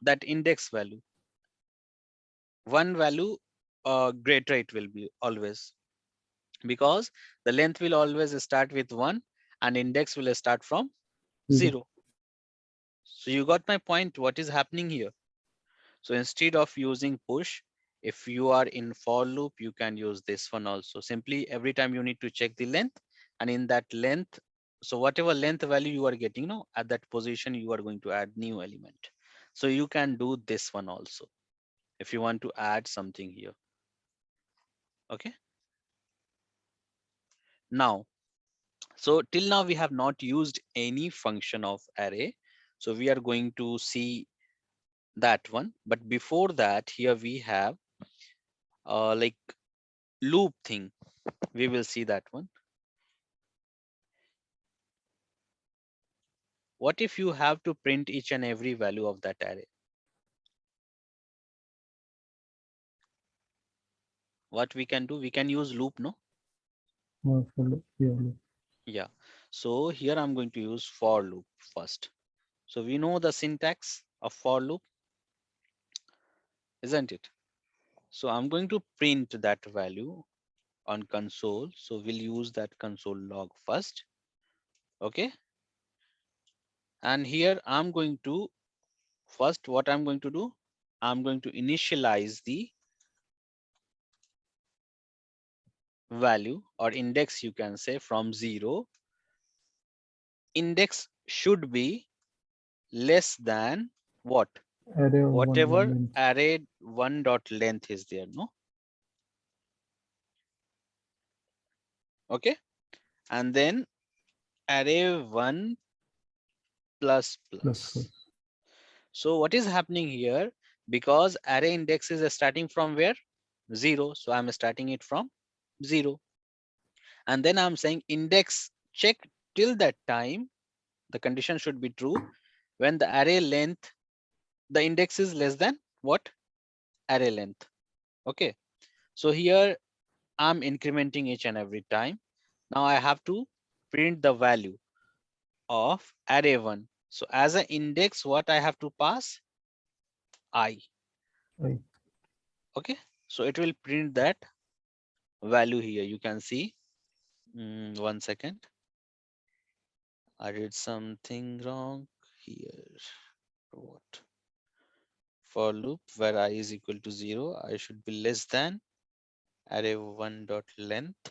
that index value. One value greater it will be always, because the length will always start with 1 and index will start from 0. So you got my point, what is happening here? So instead of using push, if you are in for loop, you can use this one also. Simply every time you need to check the length, and in that length, so whatever length value you are getting, no, at that position, you are going to add new element. So you can do this one also if you want to add something here. Okay. Now, so till now we have not used any function of array. So we are going to see that one. But before that, here we have like loop thing. We will see that one. What if you have to print each and every value of that array? What we can do, we can use loop, no? Yeah. Yeah. So here I'm going to use for loop first. So we know the syntax of for loop, isn't it? So I'm going to print that value on console. So we'll use that console log first. Okay. And here I'm going to first, what I'm going to do, I'm going to initialize the value or index, you can say, from 0. Index should be less than what? Array of one Whatever element. array one dot length is there, no? Okay. And then array 1 plus Plus plus. plus. So what is happening here? Because array index is starting from where? 0. So I'm starting it from 0. And then I'm saying index check till that time. The condition should be true when the array length, the index is less than what? Array length. Okay. So here I'm incrementing each and every time. Now I have to print the value of array 1. So as an index, what I have to pass? I. I. Okay. So it will print that value here. You can see. 1 second. I did something wrong here. What? For loop where I is equal to 0, I should be less than array 1 dot length.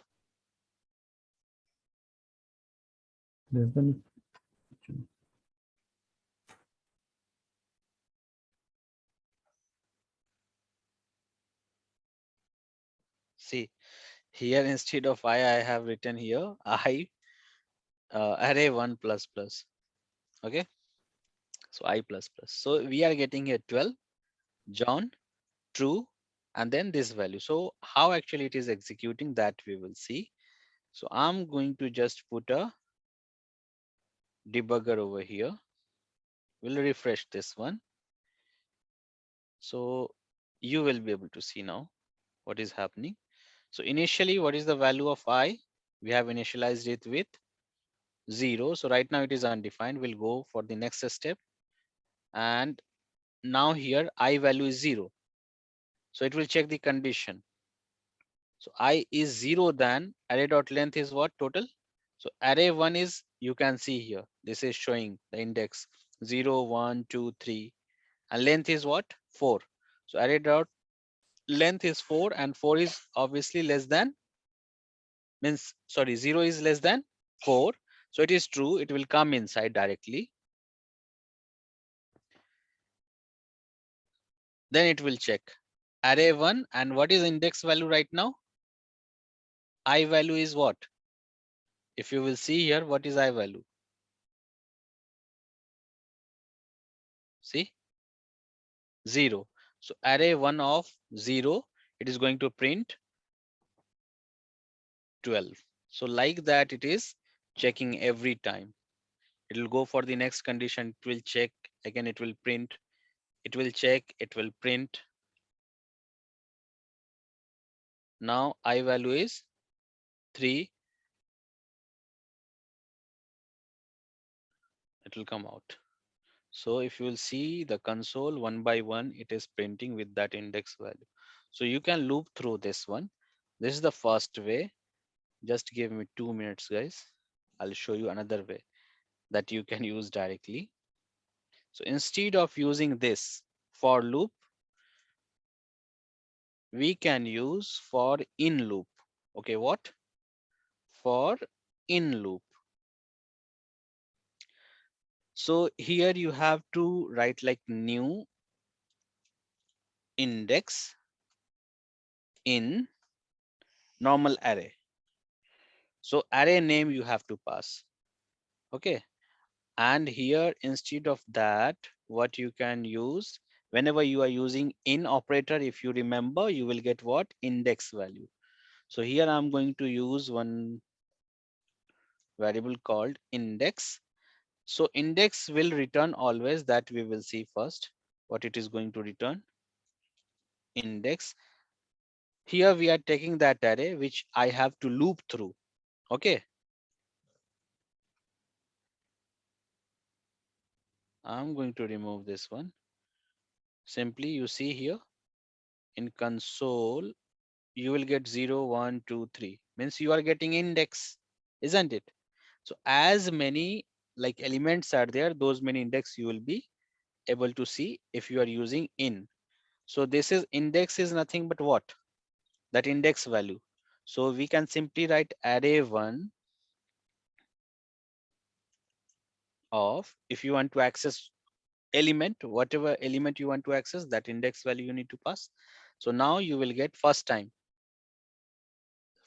Less than. See here instead of I have written here I array 1 plus plus. Okay. So I plus plus. So we are getting here 12, John, true, and then this value. So how actually it is executing that we will see. So I'm going to just put a debugger over here. We'll refresh this one. So you will be able to see now what is happening. So initially, what is the value of I? We have initialized it with 0. So right now it is undefined. We'll go for the next step. And now here I value is 0. So it will check the condition. So I is 0, then array dot length is what? Total. So array 1 is, you can see here, this is showing the index 0, 1, 2, 3, and length is what? 4. So array dot length is 4, and 4 is obviously less than, means sorry, 0 is less than 4. So it is true, it will come inside directly. Then it will check array 1, and what is index value right now? I value is what? If you will see here, what is I value? See, 0. So array 1 of 0, it is going to print 12. So like that, it is checking every time. It will go for the next condition. It will check again. It will print. It will check. It will print. Now I value is 3. It will come out. So if you will see the console one by one, it is printing with that index value. So you can loop through this one. This is the first way. Just give me 2 minutes, guys. I'll show you another way that you can use directly. So instead of using this for loop, we can use for in loop. Okay, what? For in loop. So here you have to write like new index in normal array. So array name you have to pass. Okay. And here instead of that, what you can use, whenever you are using in operator, if you remember, you will get what? Index value. So here I'm going to use one variable called index. So index will return always, that we will see first what it is going to return. Index. Here we are taking that array which I have to loop through. Okay. I'm going to remove this one. Simply you see here in console, you will get 0, 1, 2, 3. Means you are getting index, isn't it? So as many like elements are there, those many index you will be able to see if you are using in. So this is index is nothing but what? That index value. So we can simply write array 1 of, if you want to access element, whatever element you want to access, that index value you need to pass. So now you will get first time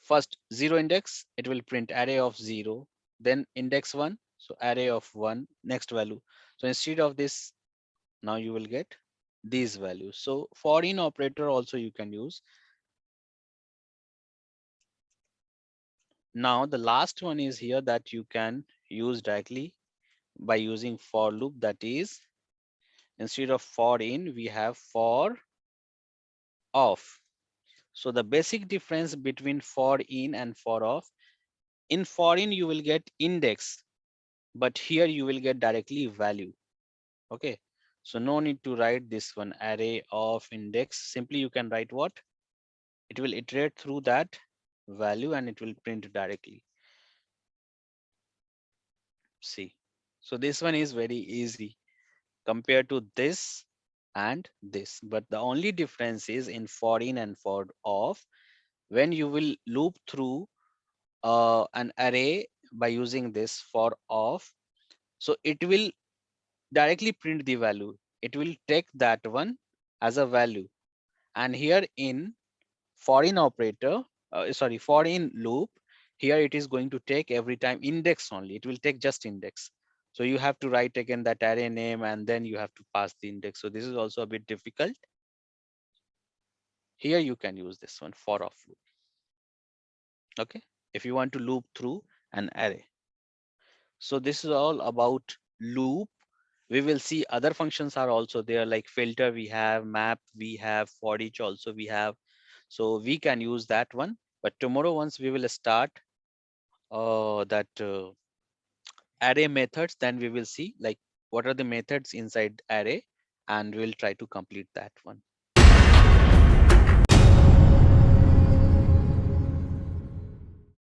First zero index, it will print array of zero, then index one, so array of one, next value. So instead of this, now you will get these values. So for in operator also you can use. Now the last one is here that you can use directly by using for loop, that is instead of for in we have for off. So the basic difference between for in and for off, in for in you will get index, but here you will get directly value. Okay, so no need to write this one array of index. Simply you can write what? It will iterate through that value and it will print directly. See, so this one is very easy compared to this and this, but the only difference is in for in and for off, when you will loop through an array by using this for off, so it will directly print the value. It will take that one as a value, and here in for in operator, sorry, for in loop, here it is going to take every time index only. It will take just index. So you have to write again that array name and then you have to pass the index. So this is also a bit difficult. Here you can use this one for off loop. Okay, if you want to loop through an array. So this is all about loop. We will see other functions are also there, like filter we have, map we have, for each also we have. So we can use that one. But tomorrow once we will start that array methods, then we will see like what are the methods inside array, and we'll try to complete that one.